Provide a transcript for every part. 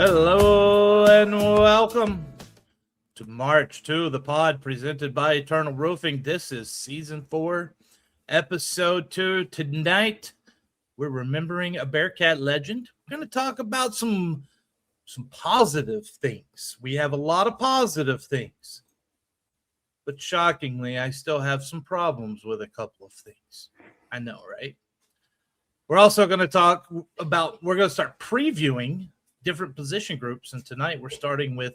Hello and welcome to March 2, the pod presented by Eternal Roofing. This is season 4, episode 2. Tonight, we're remembering a Bearcat legend. We're going to talk about some positive things. We have a lot of positive things. But shockingly, I still have some problems with a couple of things. I know, right? We're also going to we're going to start previewing different position groups. And tonight we're starting with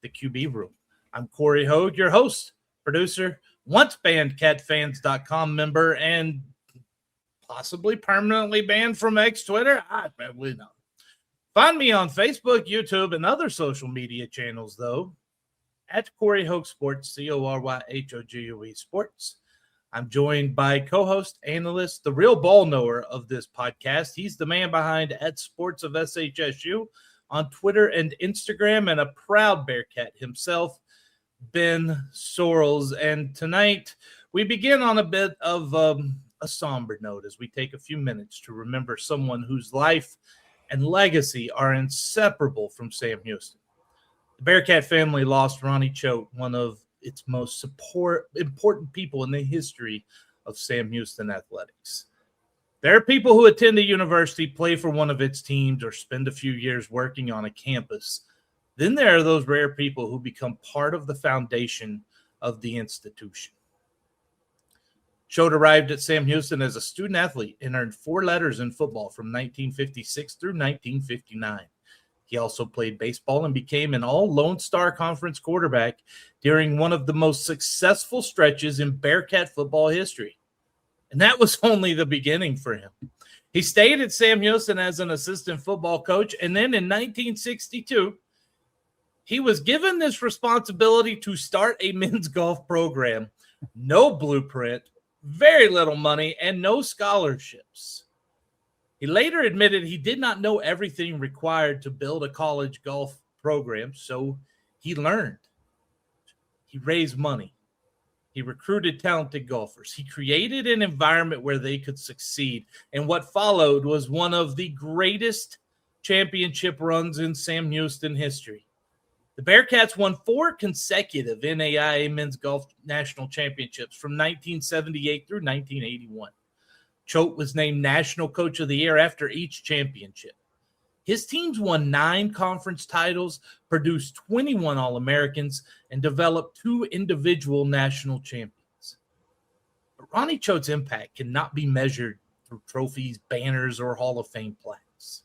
the QB room. I'm Corey Hogue, your host, producer, once banned catfans.com member, and possibly permanently banned from X Twitter. I probably not. Find me on Facebook, YouTube, and other social media channels, though, at Corey Hogue Sports, CORYHOGUE Sports. I'm joined by co-host, analyst, the real ball knower of this podcast. He's the man behind at Sports of SHSU on Twitter and Instagram, and a proud Bearcat himself, Ben Sorrells. And tonight we begin on a bit of a somber note as we take a few minutes to remember someone whose life and legacy are inseparable from Sam Houston. The Bearcat family lost Ronnie Choate, one of its most important people in the history of Sam Houston athletics. There are people who attend a university, play for one of its teams, or spend a few years working on a campus. Then there are those rare people who become part of the foundation of the institution. Choate arrived at Sam Houston as a student athlete and earned 4 letters in football from 1956 through 1959. He also played baseball and became an all-Lone Star Conference quarterback during one of the most successful stretches in Bearcat football history. And that was only the beginning for him. He stayed at Sam Houston as an assistant football coach, and then in 1962, he was given this responsibility to start a men's golf program. No blueprint, very little money, and no scholarships. He later admitted he did not know everything required to build a college golf program, so he learned. He raised money. He recruited talented golfers. He created an environment where they could succeed. And what followed was one of the greatest championship runs in Sam Houston history. The Bearcats won 4 consecutive NAIA men's golf national championships from 1978 through 1981. Choate was named National Coach of the Year after each championship. His teams won 9 conference titles, produced 21 All-Americans, and developed 2 individual national champions. But Ronnie Choate's impact cannot be measured through trophies, banners, or Hall of Fame plaques.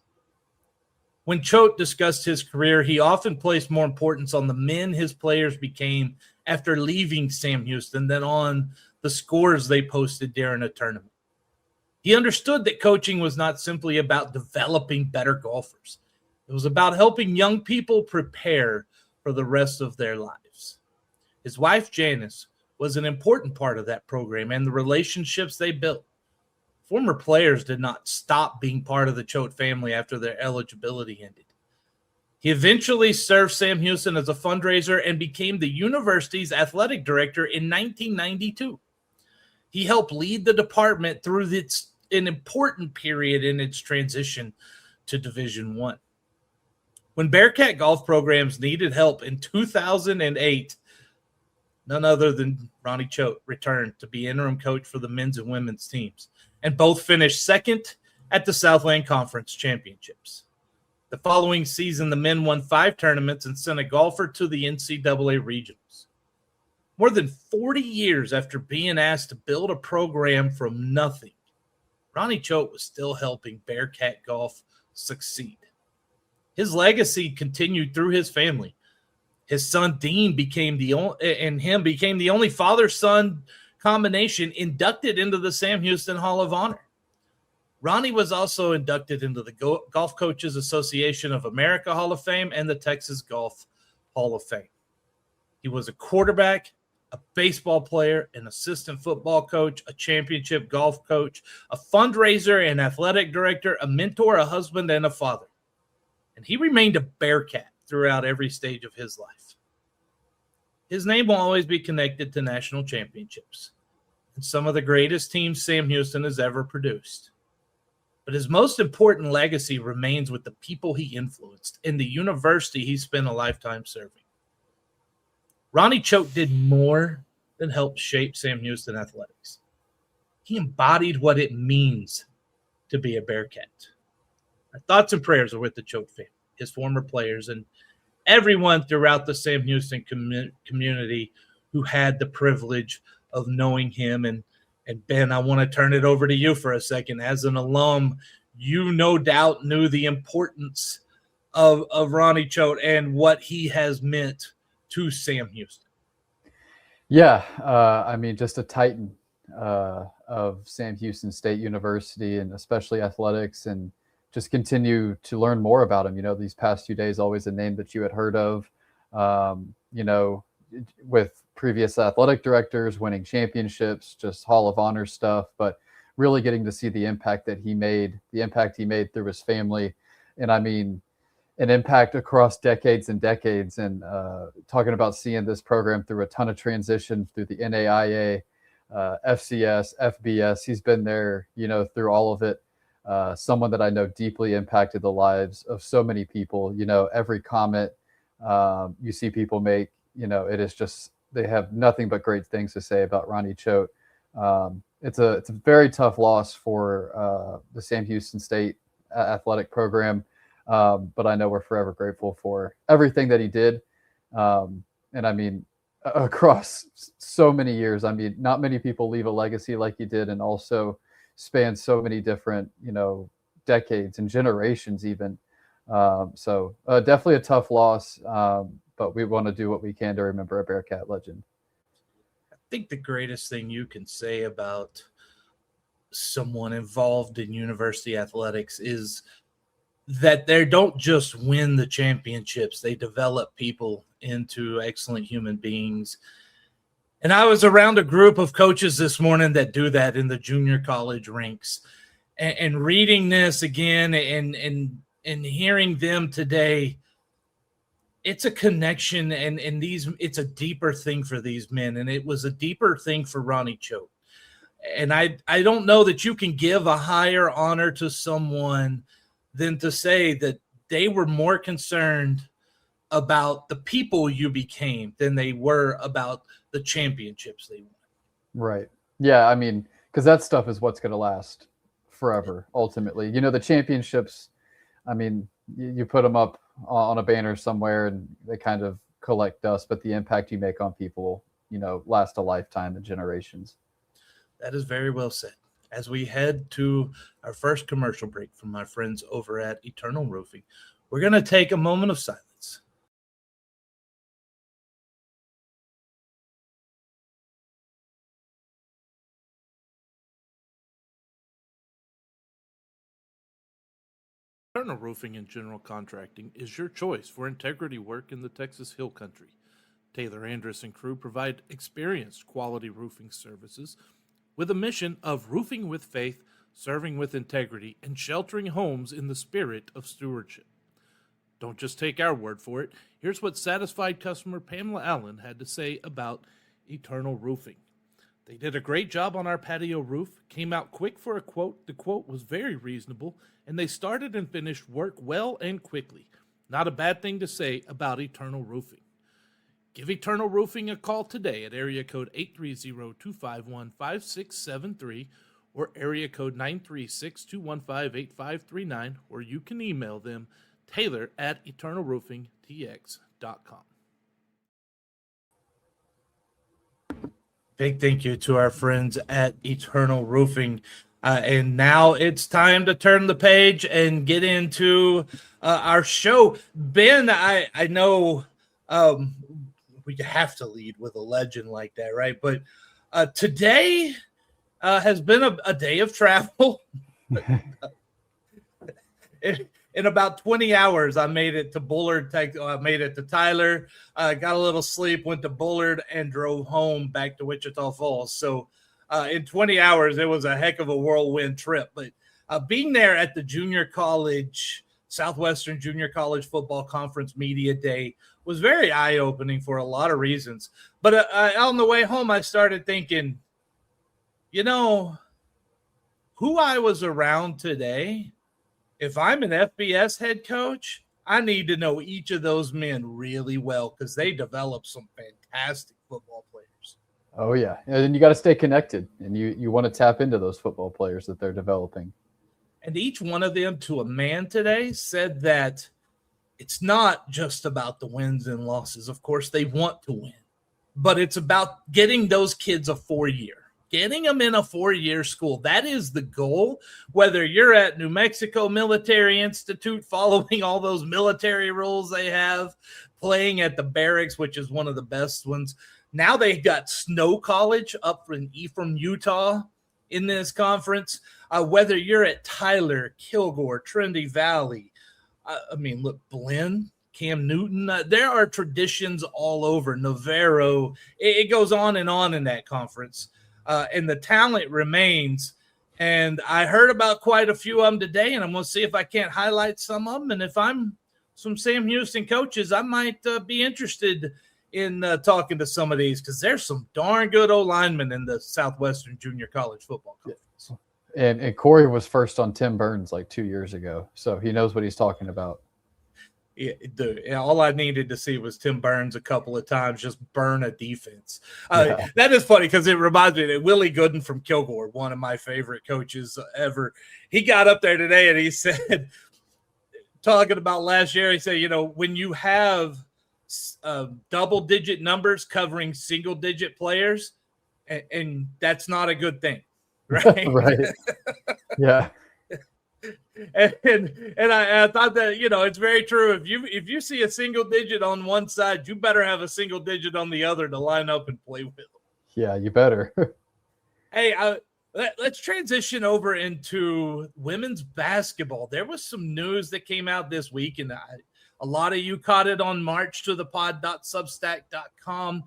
When Choate discussed his career, he often placed more importance on the men his players became after leaving Sam Houston than on the scores they posted during a tournament. He understood that coaching was not simply about developing better golfers. It was about helping young people prepare for the rest of their lives. His wife, Janice, was an important part of that program and the relationships they built. Former players did not stop being part of the Choate family after their eligibility ended. He eventually served Sam Houston as a fundraiser and became the university's athletic director in 1992. He helped lead the department through an important period in its transition to Division I. When Bearcat golf programs needed help in 2008, none other than Ronnie Choate returned to be interim coach for the men's and women's teams, and both finished second at the Southland Conference Championships. The following season, the men won 5 tournaments and sent a golfer to the NCAA regionals. More than 40 years after being asked to build a program from nothing, Ronnie Choate was still helping Bearcat golf succeed. His legacy continued through his family. His son Dean became the only father-son combination inducted into the Sam Houston Hall of Honor. Ronnie was also inducted into the Golf Coaches Association of America Hall of Fame and the Texas Golf Hall of Fame. He was a quarterback, a baseball player, an assistant football coach, a championship golf coach, a fundraiser and athletic director, a mentor, a husband, and a father. And he remained a Bearcat throughout every stage of his life. His name will always be connected to national championships and some of the greatest teams Sam Houston has ever produced. but his most important legacy remains with the people he influenced and the university he spent a lifetime serving. Ronnie Choate did more than help shape Sam Houston athletics. He embodied what it means to be a Bearcat. Our thoughts and prayers are with the Choate family, his former players, and everyone throughout the Sam Houston community who had the privilege of knowing him. And Ben, I want to turn it over to you for a second. As an alum, you no doubt knew the importance of Ronnie Choate and what he has meant to Sam Houston. Yeah, just a titan of Sam Houston State University, and especially athletics, and just continue to learn more about him. These past few days, always a name that you had heard of, with previous athletic directors, winning championships, just Hall of Honor stuff, but really getting to see the impact he made through his family. And an impact across decades and decades, and talking about seeing this program through a ton of transition through the NAIA, FCS, FBS. He's been there, through all of it. Someone that I know deeply impacted the lives of so many people. Every comment you see people make, it is just, they have nothing but great things to say about Ronnie Choate. It's a very tough loss for the Sam Houston State athletic program. But I know we're forever grateful for everything that he did. Across so many years, not many people leave a legacy like he did, and also span so many different, decades and generations even. So definitely a tough loss, but we want to do what we can to remember a Bearcat legend. I think the greatest thing you can say about someone involved in university athletics is that they don't just win the championships, they develop people into excellent human beings. And I was around a group of coaches this morning that do that in the junior college ranks, and reading this again and hearing them today, it's a connection, and it's a deeper thing for these men, and it was a deeper thing for Ronnie Choate. And I don't know that you can give a higher honor to someone than to say that they were more concerned about the people you became than they were about the championships they won. Right. Yeah, because that stuff is what's going to last forever, ultimately. The championships, you put them up on a banner somewhere and they kind of collect dust, but the impact you make on people, last a lifetime and generations. That is very well said. As we head to our first commercial break from my friends over at Eternal Roofing, we're going to take a moment of silence. Eternal Roofing and General Contracting is your choice for integrity work in the Texas Hill Country. Taylor Andrus and crew provide experienced quality roofing services with a mission of roofing with faith, serving with integrity, and sheltering homes in the spirit of stewardship. Don't just take our word for it. Here's what satisfied customer Pamela Allen had to say about Eternal Roofing. They did a great job on our patio roof, came out quick for a quote. The quote was very reasonable, and they started and finished work well and quickly. Not a bad thing to say about Eternal Roofing. Give Eternal Roofing a call today at area code 830-251-5673 or area code 936-215-8539, or you can email them taylor@eternalroofingtx.com. Big thank you to our friends at Eternal Roofing. And now it's time to turn the page and get into our show. Ben, I know we have to lead with a legend like that, right? But today has been a day of travel. In about 20 hours, I made it to Bullard. I made it to Tyler, got a little sleep, went to Bullard, and drove home back to Wichita Falls. So in 20 hours, it was a heck of a whirlwind trip. But being there at the junior college, Southwestern Junior College Football Conference Media Day was very eye-opening for a lot of reasons. But on the way home, I started thinking, who I was around today, if I'm an FBS head coach, I need to know each of those men really well because they develop some fantastic football players. Oh, yeah. And you got to stay connected, and you want to tap into those football players that they're developing. And each one of them, to a man today, said that it's not just about the wins and losses. Of course, they want to win, but it's about getting those kids a 4-year. Getting them in a 4-year school. That is the goal, whether you're at New Mexico Military Institute following all those military rules they have, playing at the barracks, which is one of the best ones. Now they got Snow College up in Ephraim, Utah in this conference. Whether you're at Tyler, Kilgore, Trinity Valley, look, Blinn, Cam Newton, there are traditions all over. Navarro, it goes on in that conference. And the talent remains. And I heard about quite a few of them today, and I'm going to see if I can't highlight some of them. And if I'm some Sam Houston coaches, I might be interested in talking to some of these because there's some darn good O-linemen in the Southwestern Junior College Football Conference. And Corey was first on Tim Burns like 2 years ago, so he knows what he's talking about. Yeah, all I needed to see was Tim Burns a couple of times just burn a defense. That is funny because it reminds me that Willie Gooden from Kilgore, one of my favorite coaches ever, he got up there today and he said, talking about last year, he said, when you have double-digit numbers covering single-digit players, and that's not a good thing, right? Right. Yeah. And I thought that, it's very true. If you see a single digit on one side, you better have a single digit on the other to line up and play with them. Yeah, you better. Hey, let's transition over into women's basketball. There was some news that came out this week, and a lot of you caught it on marchtothepod.substack.com.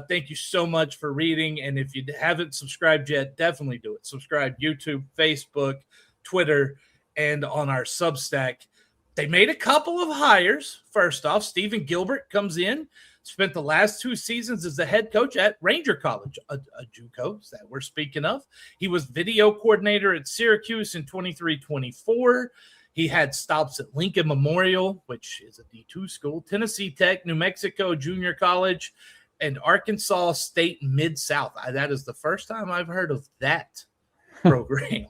Thank you so much for reading. And if you haven't subscribed yet, definitely do it. Subscribe YouTube, Facebook, Twitter, and on our Substack. They made a couple of hires. First off, Stephen Gilbert comes in, spent the last 2 seasons as the head coach at Ranger College, a JUCO that we're speaking of. He was video coordinator at Syracuse in 23-24. He had stops at Lincoln Memorial, which is a D2 school, Tennessee Tech, New Mexico Junior College, and Arkansas State Mid-South. That is the first time I've heard of that program.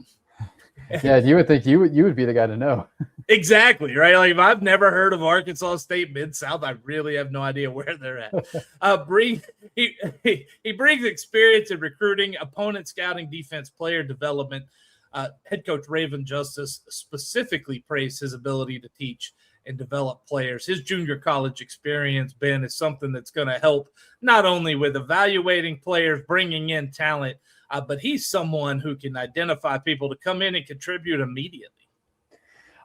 Yeah, you would think you would be the guy to know. Exactly, right? Like if I've never heard of Arkansas State Mid-South, I really have no idea where they're at. He brings experience in recruiting, opponent scouting, defense player development. Head coach Raven Justice specifically praised his ability to teach and develop players. His junior college experience, Ben, is something that's going to help not only with evaluating players, bringing in talent, but he's someone who can identify people to come in and contribute immediately.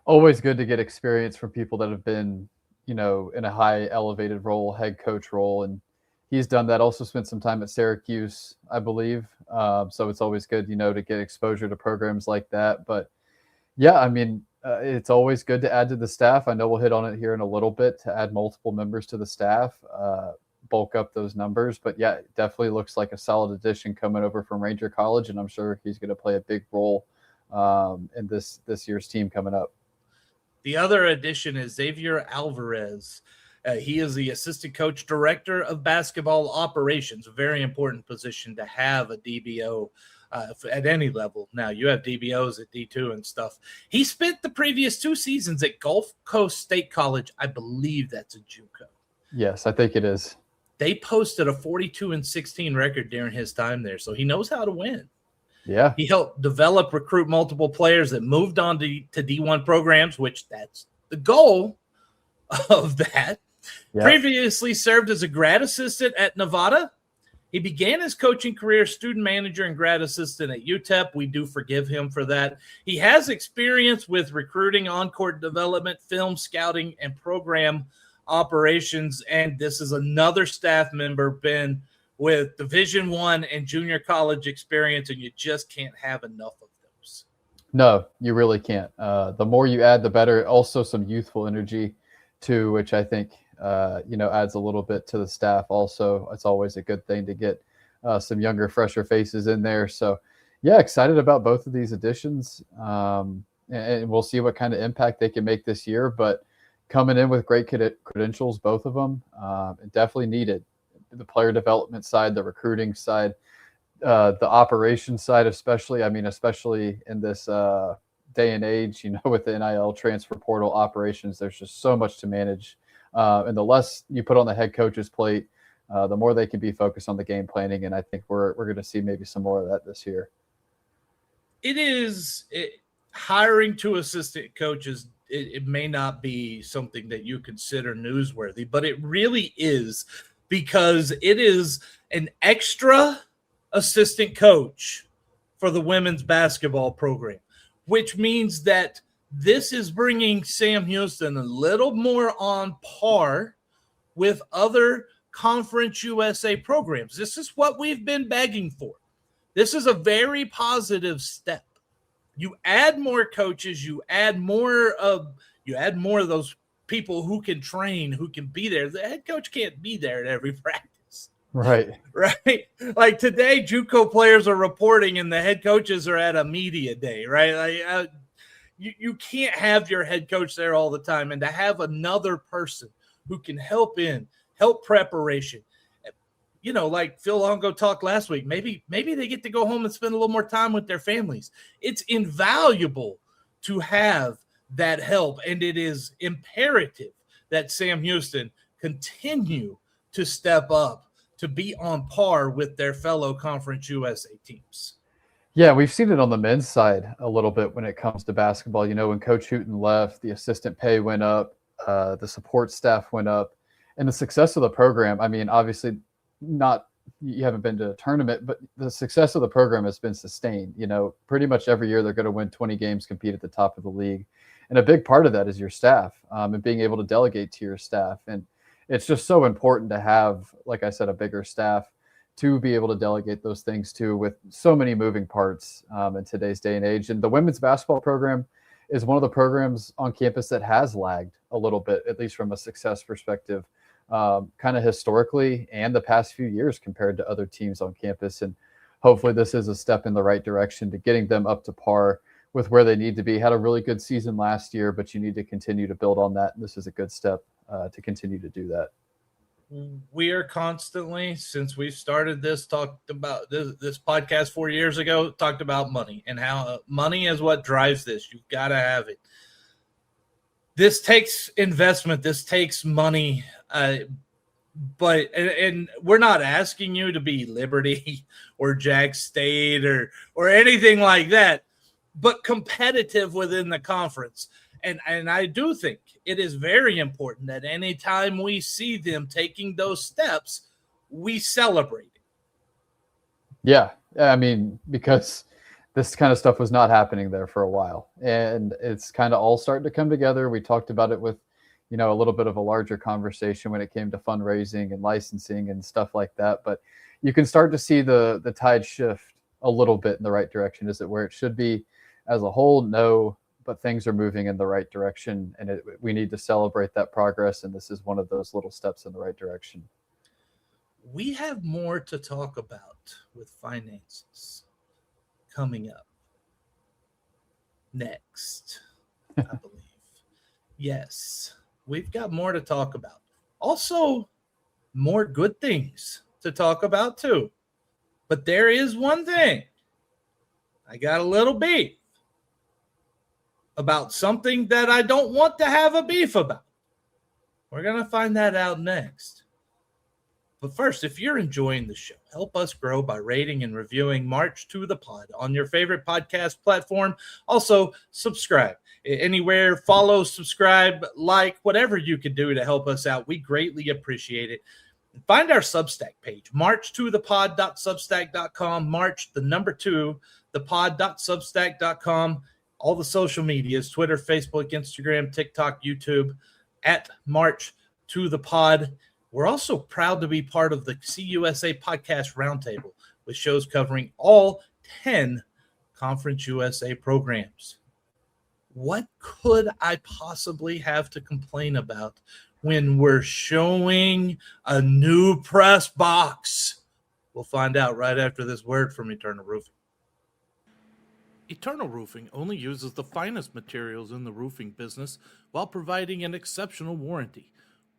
Always good to get experience from people that have been, in a high elevated role, head coach role. And he's done that. Also spent some time at Syracuse, I believe. So it's always good, to get exposure to programs like that. But yeah, it's always good to add to the staff. I know we'll hit on it here in a little bit to add multiple members to the staff, bulk up those numbers. But yeah, it definitely looks like a solid addition coming over from Ranger College. And I'm sure he's going to play a big role in this year's team coming up. The other addition is Zavior Alvarez. He is the assistant coach director of basketball operations, a very important position to have a DBO at any level. Now, you have DBOs at D2 and stuff. He spent the previous 2 seasons at Gulf Coast State College. I believe that's a JUCO. Yes, I think it is. They posted a 42-16 record during his time there, so he knows how to win. Yeah. He helped develop, recruit multiple players that moved on to D1 programs, which that's the goal of that. Yeah. Previously served as a grad assistant at Nevada. He began his coaching career student manager and grad assistant at UTEP. We do forgive him for that. He has experience with recruiting, on-court development, film scouting, and program operations. And this is another staff member, Ben, with Division I and junior college experience, and you just can't have enough of those. No, you really can't. The more you add, the better. Also some youthful energy too, which I think, adds a little bit to the staff. Also, it's always a good thing to get some younger, fresher faces in there. So Yeah, excited about both of these additions. And we'll see what kind of impact they can make this year. But coming in with great credentials, both of them, definitely needed. The player development side, the recruiting side, the operations side, especially. I mean, especially in this day and age, with the NIL transfer portal operations, there's just so much to manage. And the less you put on the head coach's plate, the more they can be focused on the game planning. And I think we're going to see maybe some more of that this year. Hiring two assistant coaches, it may not be something that you consider newsworthy, but it really is, because it is an extra assistant coach for the women's basketball program, which means that this is bringing Sam Houston a little more on par with other Conference USA programs. This is what we've been begging for. This is a very positive step. You add more coaches, you add more of those people who can train, who can be there. The head coach can't be there at every practice. Right. Right. Like today, JUCO players are reporting and the head coaches are at a media day, right? Like you can't have your head coach there all the time, and to have another person who can help preparation. Like Phil Longo talked last week, maybe they get to go home and spend a little more time with their families. It's invaluable to have that help, and it is imperative that Sam Houston continue to step up to be on par with their fellow Conference USA teams. Yeah, we've seen it on the men's side a little bit when it comes to basketball. When Coach Hooten left, the assistant pay went up, the support staff went up, and the success of the program, I mean, obviously – you haven't been to a tournament, but the success of the program has been sustained. Pretty much every year they're going to win 20 games, compete at the top of the league. And a big part of that is your staff, and being able to delegate to your staff. And it's just so important to have, like I said, a bigger staff to be able to delegate those things to, with so many moving parts in today's day and age. And the women's basketball program is one of the programs on campus that has lagged a little bit, at least from a success perspective. Kind of historically and the past few years compared to other teams on campus. And hopefully this is a step in the right direction to getting them up to par with where they need to be. Had a really good season last year, but you need to continue to build on that. And this is a good step to continue to do that. We are constantly, since we started this, talked about this podcast 4 years ago, talked about money and how money is what drives this. You've got to have it. This takes investment. This takes money. But we're not asking you to be Liberty or Jack State or anything like that, but competitive within the conference. And I do think it is very important that anytime we see them taking those steps, we celebrate it. Yeah. I mean, because this kind of stuff was not happening there for a while, and it's kind of all starting to come together. We talked about it with, a little bit of a larger conversation when it came to fundraising and licensing and stuff like that. But you can start to see the tide shift a little bit in the right direction. Is it where it should be as a whole? No, but things are moving in the right direction, and we need to celebrate that progress. And this is one of those little steps in the right direction. We have more to talk about with finances coming up next, I believe. Yes, we've got more to talk about. Also, more good things to talk about too. But there is one thing. I got a little beef about something that I don't want to have a beef about. We're going to find that out next. But first, if you're enjoying the show, help us grow by rating and reviewing March to the Pod on your favorite podcast platform. Also, subscribe anywhere, follow, subscribe, like, whatever you can do to help us out. We greatly appreciate it. And find our Substack page, marchtothepod.substack.com, thepod.substack.com, all the social medias, Twitter, Facebook, Instagram, TikTok, YouTube, at March to the Pod. We're also proud to be part of the CUSA Podcast Roundtable, with shows covering all 10 Conference USA programs. What could I possibly have to complain about when we're showing a new press box? We'll find out right after this word from Eternal Roofing. Eternal Roofing only uses the finest materials in the roofing business while providing an exceptional warranty.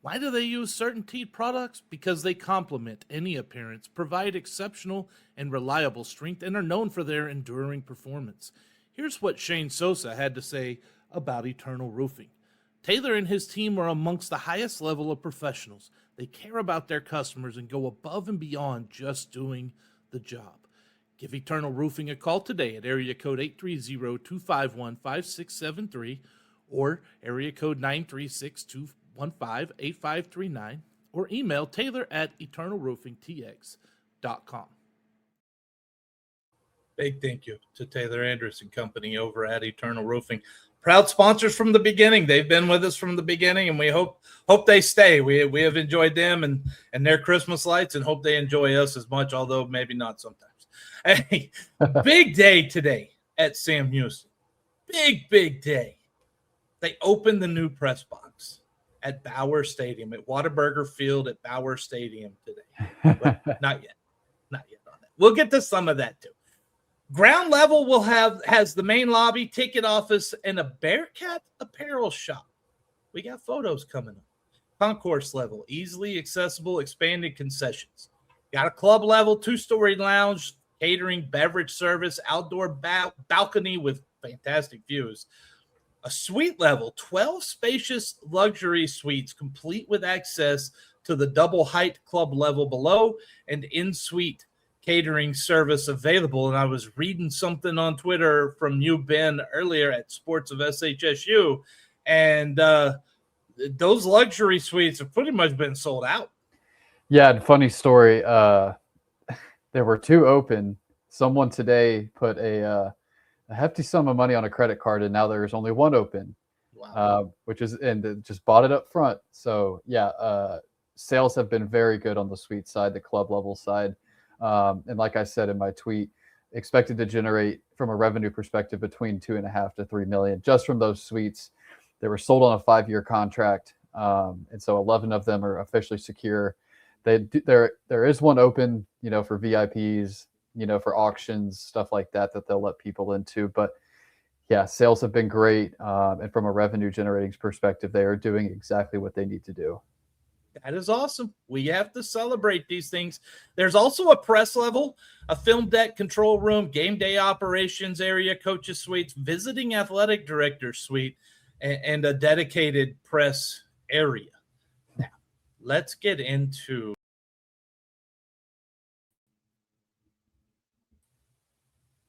Why do they use CertainTeed products? Because they complement any appearance, provide exceptional and reliable strength, and are known for their enduring performance. Here's what Shane Sosa had to say about Eternal Roofing. Taylor and his team are amongst the highest level of professionals. They care about their customers and go above and beyond just doing the job. Give Eternal Roofing a call today at area code 830-251-5673 or area code 936-215-8539 or email Taylor at eternalroofingtx.com. Big thank you to Taylor Andrews and company over at Eternal Roofing. Proud sponsors from the beginning. They've been with us from the beginning, and we hope they stay. We have enjoyed them and their Christmas lights, and hope they enjoy us as much, although maybe not sometimes. Hey, big day today at Sam Houston. Big day. They opened the new press box at Bauer Stadium, at Whataburger Field at Bauer Stadium today. But not yet. Not yet on that. We'll get to some of that too. Ground level has the main lobby, ticket office, and a Bearcat apparel shop. We got photos coming up. Concourse level, easily accessible, expanded concessions. Got a club level, 2-story lounge, catering, beverage service, outdoor balcony with fantastic views. A suite level, 12 spacious luxury suites, complete with access to the double height club level below and in-suite catering service available. And I was reading something on Twitter from you, Ben, earlier at Sports of SHSU, and those luxury suites have pretty much been sold out. Yeah, funny story. There were 2 open. Someone today put a hefty sum of money on a credit card, and now there's only 1 open. Wow. And just bought it up front. So yeah, sales have been very good on the suite side, the club level side. And like I said in my tweet, expected to generate from a revenue perspective between $2.5 to $3 million just from those suites. They were sold on a 5-year contract, and so 11 of them are officially secure. There is 1 open, for VIPs, for auctions, stuff like that they'll let people into. But yeah, sales have been great, and from a revenue generating perspective, they are doing exactly what they need to do. That is awesome. We have to celebrate these things. There's also a press level, a film deck control room, game day operations area, coaches suites, visiting athletic director suite, and a dedicated press area. Now, let's get into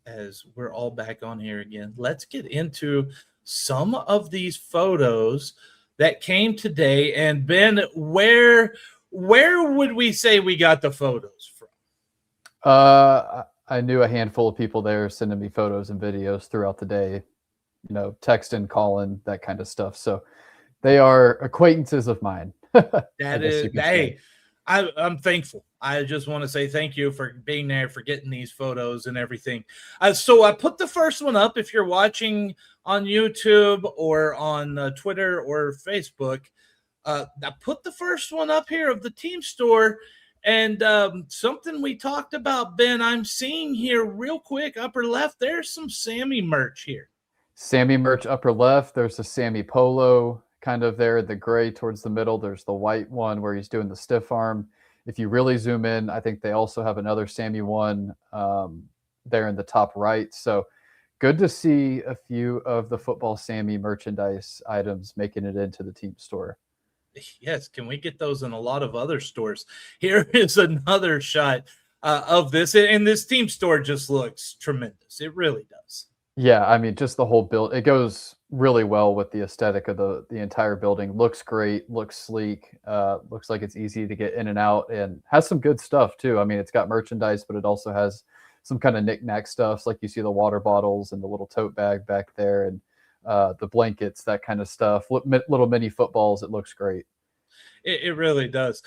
as we're all back on here again. Let's get into some of these photos that came today. And Ben, where would we say we got the photos from? I knew a handful of people there sending me photos and videos throughout the day, texting, calling, that kind of stuff. So they are acquaintances of mine. Hey, I'm thankful. I just want to say thank you for being there, for getting these photos and everything. So I put the first one up. If you're watching on YouTube or on Twitter or Facebook, I put the first one up here of the team store. And something we talked about, Ben, I'm seeing here real quick, upper left, there's some Sammy merch here. Sammy merch upper left. There's the Sammy polo kind of there, the gray towards the middle. There's the white one where he's doing the stiff arm. If you really zoom in, I think they also have another Sammy one there in the top right. So good to see a few of the football Sammy merchandise items making it into the team store. Yes, can we get those in a lot of other stores? Here is another shot of this, and this team store just looks tremendous. It really does. Yeah, I mean, just the whole build, it goes really well with the aesthetic of the entire building. Looks great, looks sleek, looks like it's easy to get in and out, and has some good stuff too. I mean, it's got merchandise, but it also has some kind of knick-knack stuff, like you see the water bottles and the little tote bag back there, and the blankets, that kind of stuff. Little mini footballs. It looks great. It really does.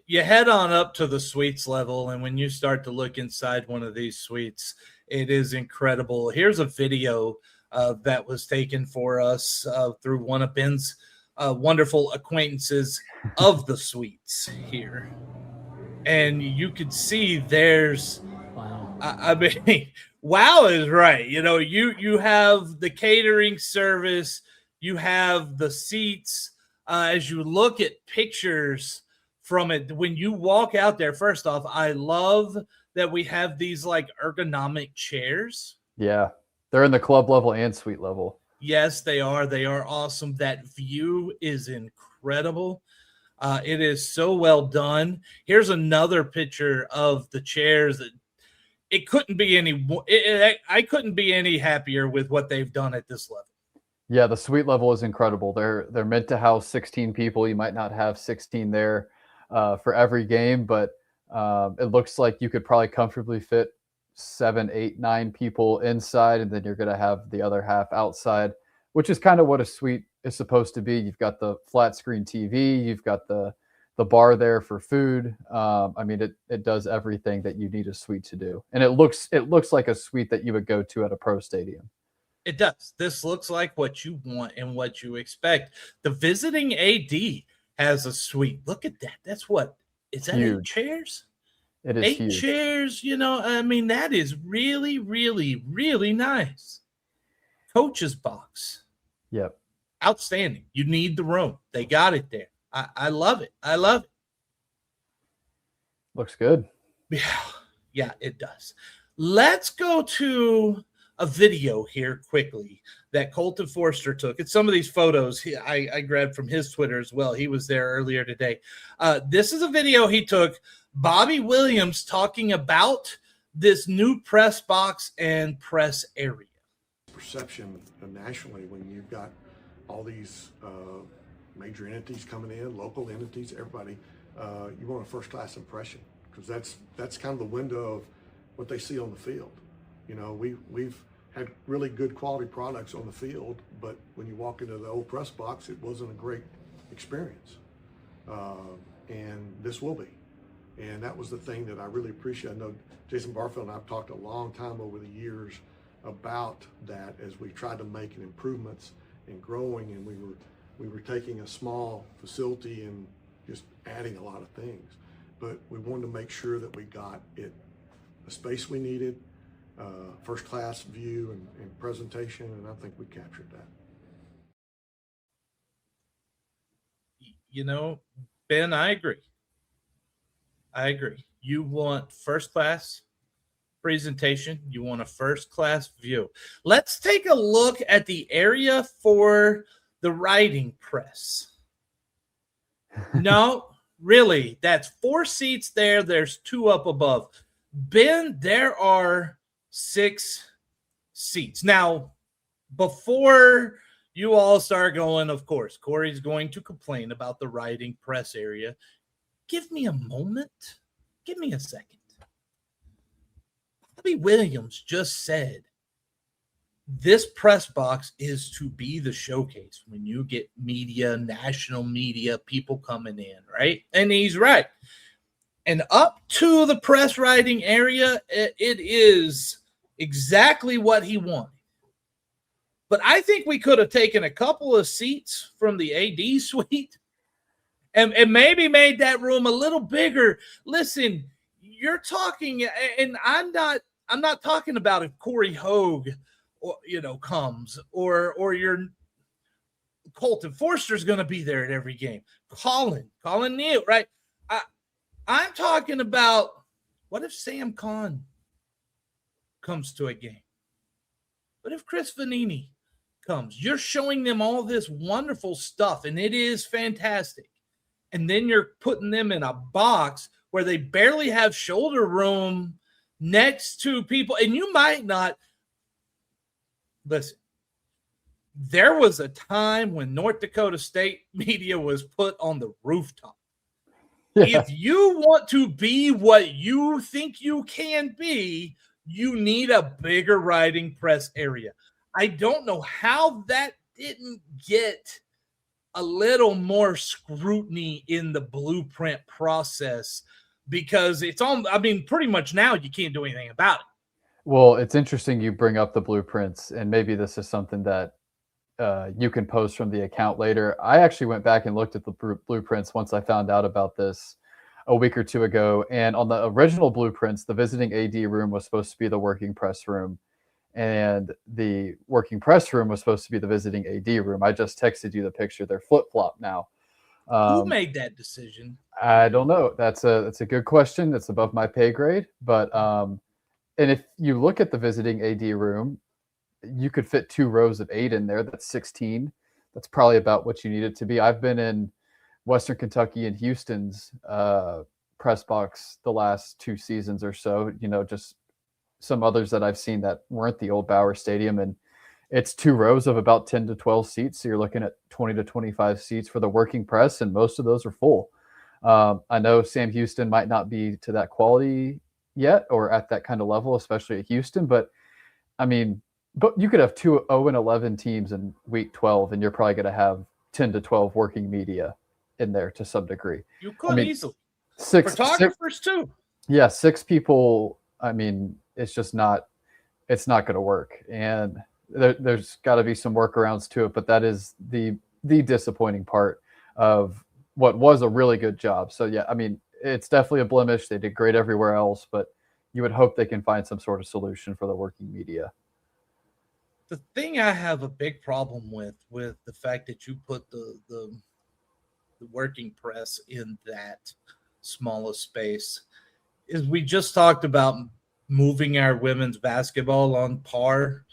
You head on up to the suites level, and when you start to look inside one of these suites, it is incredible. Here's a video that was taken for us through one of Ben's wonderful acquaintances of the suites here. And you could see there's, wow. I mean, Wow is right. You have the catering service, you have the seats. As you look at pictures from it, when you walk out there, first off, I love that we have these like ergonomic chairs. Yeah, they're in the club level and suite level. Yes, they are. They are awesome. That view is incredible. It is so well done. Here's another picture of the chairs. It couldn't be any. I couldn't be any happier with what they've done at this level. Yeah, the suite level is incredible. They're meant to house 16 people. You might not have 16 there for every game, but it looks like you could probably comfortably fit 7, 8, 9 people inside, and then you're going to have the other half outside, which is kind of what a suite is supposed to be. You've got the flat screen TV, you've got the bar there for food. I mean, it does everything that you need a suite to do, and it looks like a suite that you would go to at a pro stadium. It does. This looks like what you want and what you expect. The visiting AD has a suite. Look at that. That's what is that? Huge. 8 chairs? It is 8 huge. chairs. I mean, that is really, really, really nice. Coach's box. Yep. Outstanding. You need the room. They got it there. I love it. I love it. Looks good. Yeah, it does. Let's go to a video here quickly that Colton Forster took. It's some of these photos I grabbed from his Twitter as well. He was there earlier today. This is a video he took. Bobby Williams talking about this new press box and press area. Perception nationally when you've got all these major entities coming in, local entities, everybody, you want a first-class impression because that's kind of the window of what they see on the field. We've had really good quality products on the field, but when you walk into the old press box, it wasn't a great experience. And this will be. And that was the thing that I really appreciate. I know Jason Barfield and I've talked a long time over the years about that as we tried to make improvements and growing, and we were taking a small facility and just adding a lot of things. But we wanted to make sure that we got it the space we needed, first class view and presentation, and I think we captured that. Ben, I agree. You want first class presentation. You want a first class view. Let's take a look at the area for the writing press. No, really, that's 4 seats there. There's 2 up above. Ben, there are 6 seats. Now, before you all start going, of course, Corey's going to complain about the writing press area. Give me a moment. Give me a second. Bobby Williams just said this press box is to be the showcase when you get media, national media, people coming in, right? And he's right. And up to the press writing area, it is exactly what he wanted. But I think we could have taken a couple of seats from the AD suite and maybe made that room a little bigger. Listen, you're talking, and I'm not talking about if Corey Hogue comes or your Colton Forster's going to be there at every game. Colin Neal, right? I'm talking about what if Sam Kahn comes to a game? What if Chris Vanini comes? You're showing them all this wonderful stuff, and it is fantastic. And then you're putting them in a box where they barely have shoulder room next to people. And you might not listen. There was a time when North Dakota State media was put on the rooftop. Yeah. If you want to be what you think you can be, you need a bigger writing press area. I don't know how that didn't get a little more scrutiny in the blueprint process because it's on. I mean, pretty much now you can't do anything about it. Well, it's interesting you bring up the blueprints, and maybe this is something that you can post from the account later. I actually went back and looked at the blueprints once I found out about this. a week or two ago. And on the original blueprints, the visiting AD room was supposed to be the working press room, and the working press room was supposed to be the visiting AD room. I just texted you the picture. They're flip-flop now. Who made that decision? I don't know. That's a good question. It's above my pay grade. But and if you look at the visiting AD room, you could fit 2 rows of 8 in there. That's 16. That's probably about what you need it to be. I've been in Western Kentucky and Houston's press box the last 2 seasons or so, just some others that I've seen that weren't the old Bauer Stadium. And it's 2 rows of about 10 to 12 seats. So you're looking at 20 to 25 seats for the working press, and most of those are full. I know Sam Houston might not be to that quality yet or at that kind of level, especially at Houston. But I mean, but you could have 2 0-11 teams in week 12, and you're probably going to have 10 to 12 working media in there to some degree. You could easily. 6 photographers too. Yeah, 6 people. I mean, it's just not. It's not going to work, and there's got to be some workarounds to it. But that is the disappointing part of what was a really good job. So yeah, I mean, it's definitely a blemish. They did great everywhere else, but you would hope they can find some sort of solution for the working media. The thing I have a big problem with the fact that you put the working press in that small a space is we just talked about moving our women's basketball on par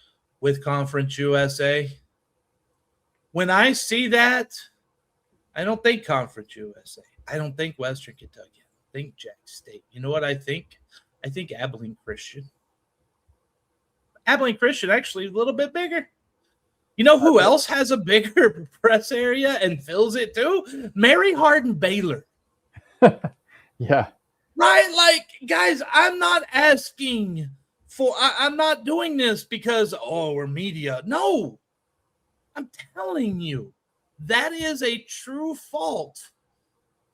with Conference USA. When I see that, I don't think Conference USA. I don't think Western Kentucky. I think Jack State. You know what I think? I think Abilene Christian. Abilene Christian actually a little bit bigger. You know who else has a bigger press area and fills it too? Mary Hardin Baylor. Yeah. Right? Like, guys, I'm not asking for, I'm not doing this because, we're media. No. I'm telling you, that is a true fault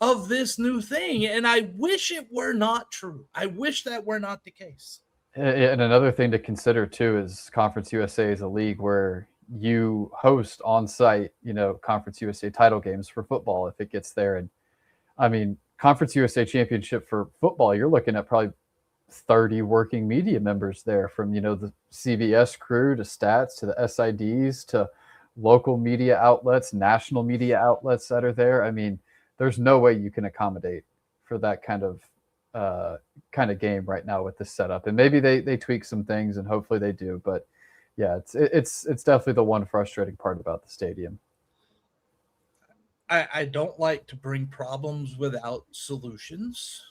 of this new thing. And I wish it were not true. I wish that were not the case. And another thing to consider too is Conference USA is a league where you host on site, Conference USA title games for football if it gets there. And I mean, Conference USA championship for football, you're looking at probably 30 working media members there, from, the CBS crew to stats to the SIDs to local media outlets, national media outlets that are there. I mean, there's no way you can accommodate for that kind of game right now with this setup. And maybe they tweak some things, and hopefully they do. But yeah, it's definitely the one frustrating part about the stadium. I don't like to bring problems without solutions,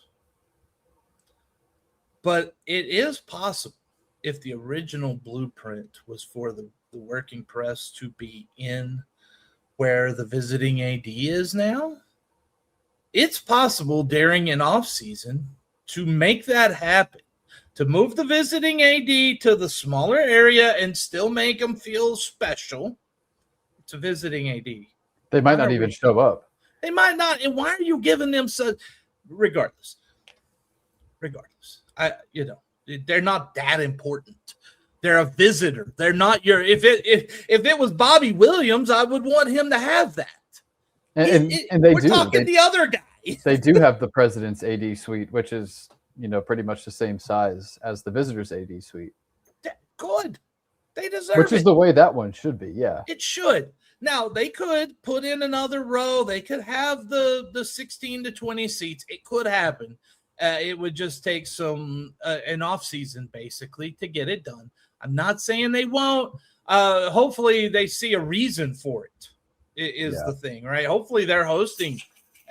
but it is possible if the original blueprint was for the working press to be in where the visiting AD is now, it's possible during an off season to make that happen, to move the visiting AD to the smaller area and still make them feel special. It's a visiting AD. They might not even show up. They might not. And why are you giving them such? Regardless, they're not that important. They're a visitor. They're not your. If it was Bobby Williams, I would want him to have that. And they we're do. Talking the other guy. They do have the president's AD suite, which is pretty much the same size as the visitors' AD suite. Good. They deserve it. Which is the way that one should be. Yeah, it should. Now, they could put in another row. They could have the 16 to 20 seats. It could happen. It would just take an off season basically to get it done. I'm not saying they won't. Hopefully they see a reason for it. The thing, right? Hopefully they're hosting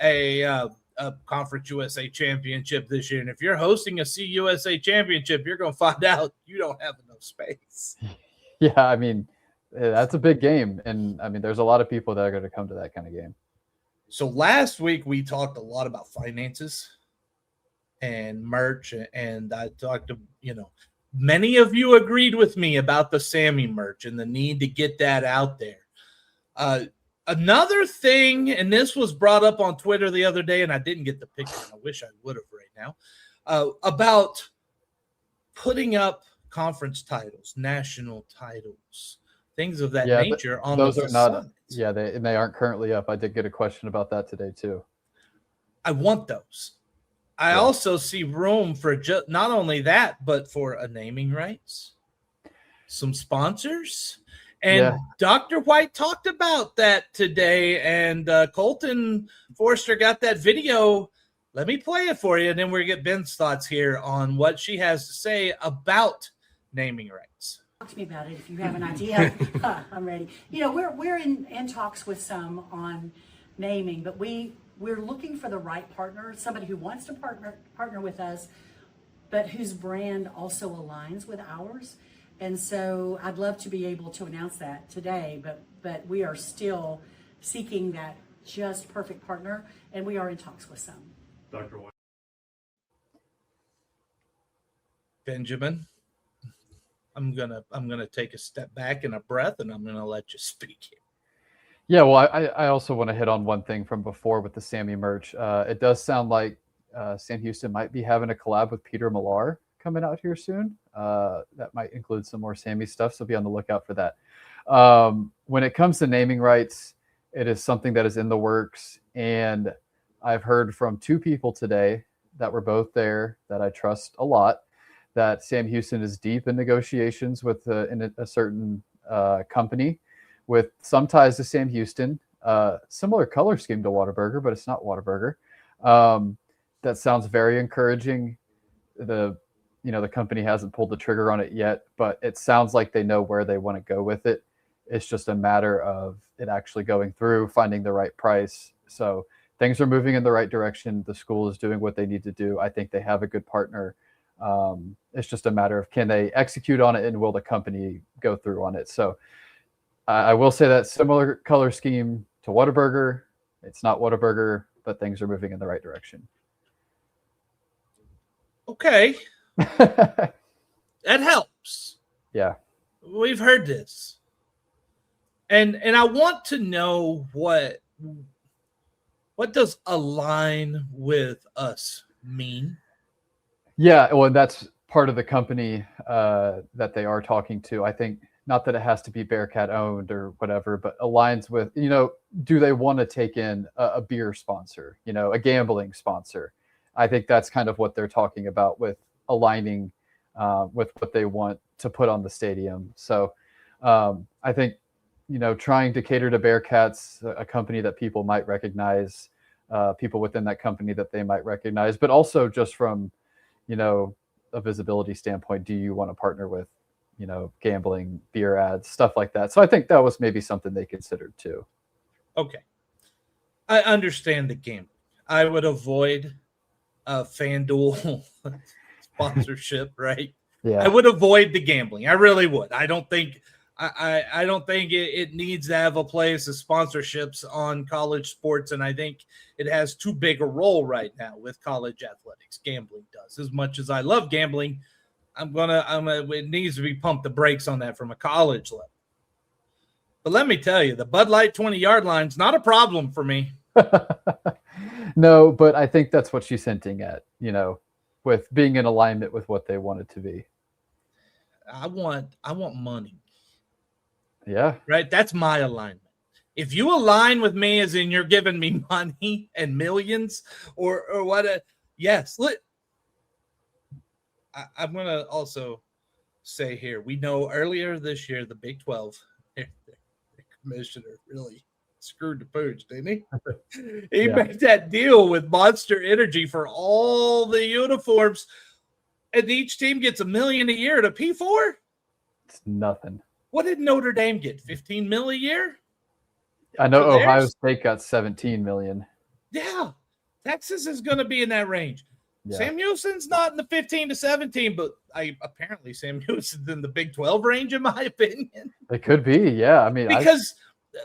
a Conference USA championship this year. And if you're hosting a CUSA championship, you're going to find out you don't have enough space. Yeah, I mean, that's a big game. And I mean, there's a lot of people that are going to come to that kind of game. So last week we talked a lot about finances and merch, and I talked to, many of you agreed with me about the Sammy merch and the need to get that out there. Another thing, and this was brought up on Twitter the other day, and I didn't get the picture. I wish I would have right now, about putting up conference titles, national titles, things of that nature on those the are not. summit. Yeah, they aren't currently up. I did get a question about that today too. I want those. I also see room for not only that, but for a naming rights, some sponsors. And Dr. White talked about that today, and Colton Forrester got that video. Let me play it for you, and then we'll get Ben's thoughts here on what she has to say about naming rights. Talk to me about it if you have an idea. I'm ready. You know, we're in talks with some on naming, but we're looking for the right partner, somebody who wants to partner with us, but whose brand also aligns with ours. And so I'd love to be able to announce that today, but we are still seeking that just perfect partner, and we are in talks with some. Dr. White. Benjamin, I'm gonna take a step back and a breath, and I'm gonna let you speak here. Yeah, well, I also want to hit on one thing from before with the Sammy merch. It does sound like Sam Houston might be having a collab with Peter Millar coming out here soon. That might include some more Sammy stuff, so be on the lookout for that. When it comes to naming rights, it is something that is in the works, and I've heard from two people today that were both there that I trust a lot, that Sam Houston is deep in negotiations with a certain company with some ties to Sam Houston, similar color scheme to Whataburger, but it's not Whataburger. That sounds very encouraging. The company hasn't pulled the trigger on it yet, but it sounds like they know where they want to go with it. It's just a matter of it actually going through, finding the right price. So things are moving in the right direction. The school is doing what they need to do. I think they have a good partner. It's just a matter of, can they execute on it, and will the company go through on it? So I will say that similar color scheme to Whataburger. It's not Whataburger, but things are moving in the right direction. Okay. That helps. Yeah. We've heard this. And I want to know what does align with us mean? Yeah, well, that's part of the company that they are talking to. I think, not that it has to be Bearcat owned or whatever, but aligns with, do they want to take in a beer sponsor, a gambling sponsor? I think that's kind of what they're talking about with aligning with what they want to put on the stadium. So I think, trying to cater to Bearcats, a company that people might recognize, people within that company that they might recognize, but also just from, a visibility standpoint, do you want to partner with, gambling, beer ads, stuff like that? So I think that was maybe something they considered too. Okay. I understand the game. I would avoid a FanDuel sponsorship, right? Yeah. I would avoid the gambling. I really would. I don't think it needs to have a place of sponsorships on college sports, and I think it has too big a role right now with college athletics. Gambling does. As much as I love gambling, it needs to be pumped the brakes on that from a college level. But let me tell you, the Bud Light 20-yard line's not a problem for me. No, but I think that's what she's hinting at, with being in alignment with what they want it to be. I want money. Yeah. Right? That's my alignment. If you align with me as in you're giving me money and millions or what, yes. Look, I'm going to also say here, we know earlier this year, the Big 12, their commissioner really screwed the pooch, didn't he? He made that deal with Monster Energy for all the uniforms, and each team gets $1 million a year to P4. It's nothing. What did Notre Dame get? $15 million a year? I know Ohio State got $17 million. Yeah, Texas is going to be in that range. Yeah. Sam Houston's not in the 15 to 17, but apparently Sam Houston's in the Big 12 range, in my opinion. It could be, yeah. I mean, because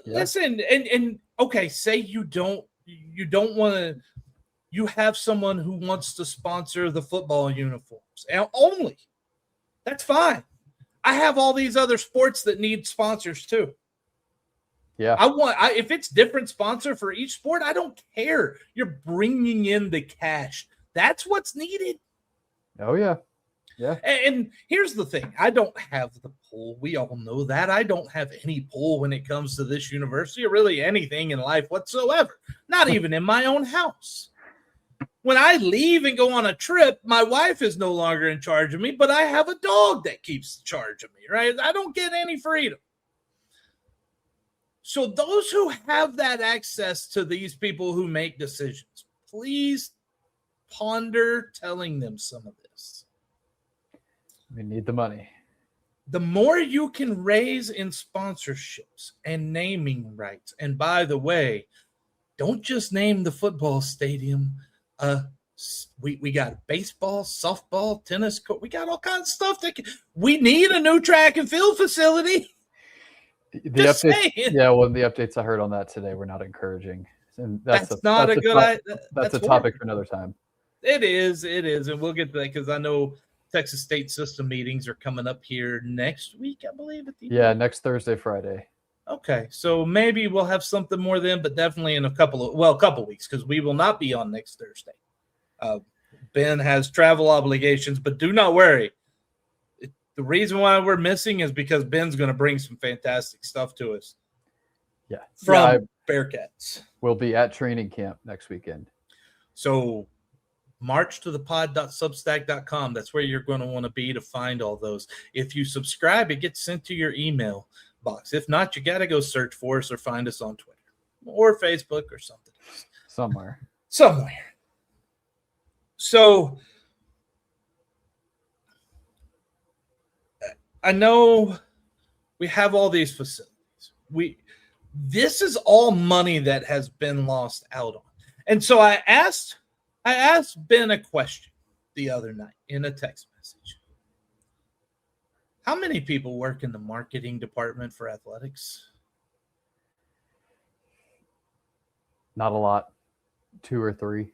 listen, and okay, say you don't want to. You have someone who wants to sponsor the football uniforms only. That's fine. I have all these other sports that need sponsors too. Yeah. If it's different sponsor for each sport, I don't care. You're bringing in the cash. That's what's needed. Oh, yeah. Yeah. And here's the thing. I don't have the pull. We all know that. I don't have any pull when it comes to this university or really anything in life whatsoever. Not even in my own house. When I leave and go on a trip, my wife is no longer in charge of me, but I have a dog that keeps charge of me, right? I don't get any freedom. So those who have that access to these people who make decisions, please ponder telling them some of this. We need the money. The more you can raise in sponsorships and naming rights, and by the way, don't just name the football stadium. We got baseball, softball, tennis court. We got all kinds of stuff. We need a new track and field facility. The updates I heard on that today were not encouraging. And that's a topic for another time. It is, and we'll get to that because I know Texas State system meetings are coming up here next week, I believe. Next Thursday, Friday. Okay, so maybe we'll have something more then, but definitely in a couple weeks, because we will not be on next Thursday. Ben has travel obligations, but do not worry. The reason why we're missing is because Ben's going to bring some fantastic stuff to us. Yeah, from Bearcats. We'll be at training camp next weekend. So march to thepod.substack.com. That's where you're going to want to be to find all those. If you subscribe, it gets sent to your email box. If not, you got to go search for us or find us on Twitter or Facebook or something else. Somewhere. So I know we have all these facilities. This is all money that has been lost out on. And so I asked Ben a question the other night in a text message. How many people work in the marketing department for athletics? Not a lot. 2 or 3.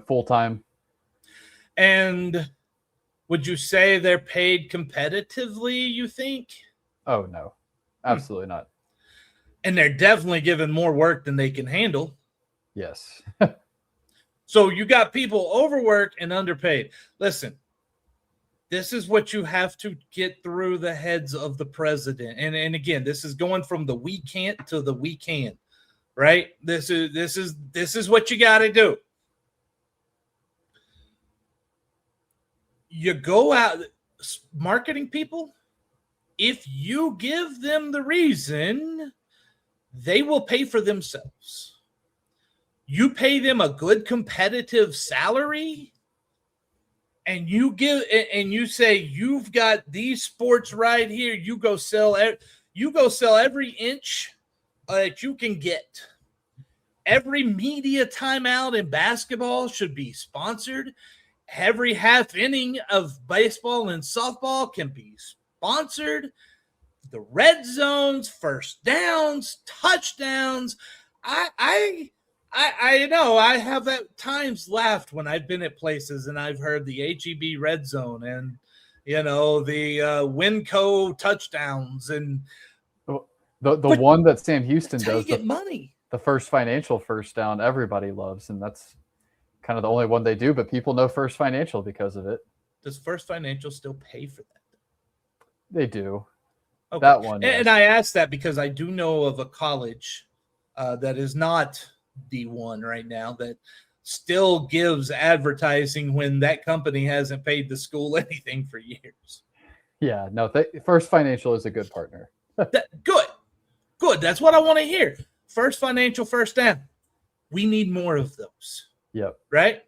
Full time. And would you say they're paid competitively, you think? Oh, no. Absolutely not. And they're definitely given more work than they can handle. Yes. So you got people overworked and underpaid. Listen, this is what you have to get through the heads of the president. And again, this is going from the we can't to the we can, right? This is what you got to do. You go out, marketing people, if you give them the reason, they will pay for themselves. You pay them a good competitive salary, and you say, you've got these sports right here. You go sell every inch that you can get. Every media timeout in basketball should be sponsored. Every half inning of baseball and softball can be sponsored. The red zones, first downs, touchdowns. I know I have at times laughed when I've been at places and I've heard the HEB red zone and the Winco touchdowns and the one that Sam Houston does. Get money. The First Financial first down everybody loves, and that's kind of the only one they do, but people know First Financial because of it. Does First Financial still pay for that? They do. Okay. That one. Yes. And I asked that because I do know of a college that is not D1 right now that still gives advertising when that company hasn't paid the school anything for years. Yeah, no, First Financial is a good partner. Good. That's what I want to hear. First Financial, first down. We need more of those. Yep. Right.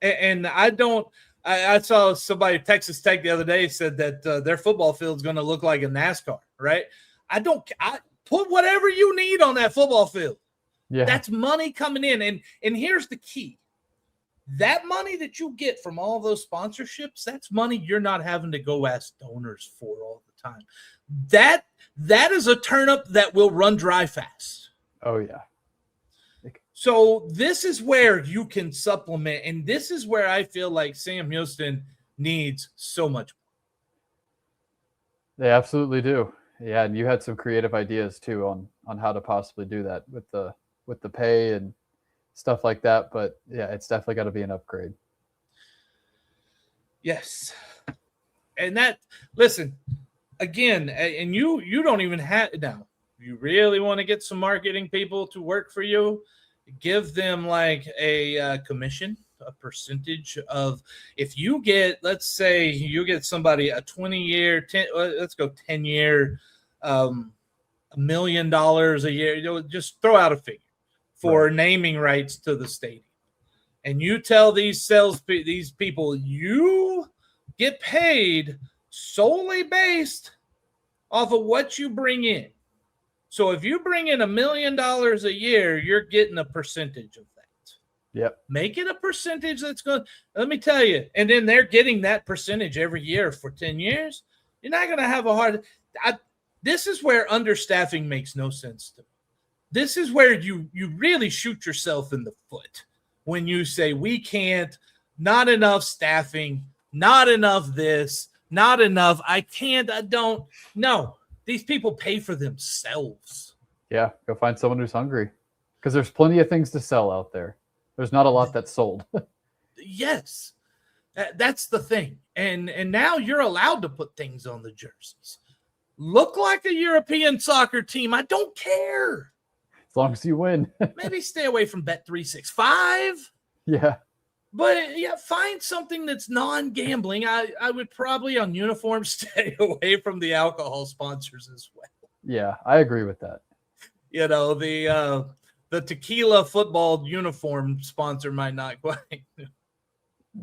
And I saw somebody at Texas Tech the other day said that their football field is going to look like a NASCAR. Right. I put whatever you need on that football field. Yeah. That's money coming in. And here's the key. That money that you get from all those sponsorships, that's money you're not having to go ask donors for all the time. That is a turnip that will run dry fast. Oh, yeah. So this is where you can supplement, and this is where I feel like Sam Houston needs so much more. They absolutely do. Yeah, and you had some creative ideas too on how to possibly do that with the pay and stuff like that. But yeah, it's definitely got to be an upgrade. Yes. And listen, again, and you don't even have now. You really want to get some marketing people to work for you, give them like a commission a percentage of, if you get, let's say you get somebody a 20-year, let's go 10-year, $1 million a year, just throw out a figure for naming rights to the stadium. And you tell these people, you get paid solely based off of what you bring in. So if you bring in $1 million a year, you're getting a percentage of that. Yep. Make it a percentage that's going to, let me tell you, and then they're getting that percentage every year for 10 years. You're not going to have a hard, this is where understaffing makes no sense to me. This is where you really shoot yourself in the foot when you say we can't, not enough staffing, not enough this, not enough. I can't, I don't. No, these people pay for themselves. Yeah, go find someone who's hungry, because there's plenty of things to sell out there. There's not a lot that's sold. Yes, that's the thing. And now you're allowed to put things on the jerseys. Look like a European soccer team. I don't care. As long as you win. Maybe stay away from Bet365. Yeah. But yeah, find something that's non-gambling. I would probably on uniforms stay away from the alcohol sponsors as well. Yeah, I agree with that. You know, the tequila football uniform sponsor might not quite.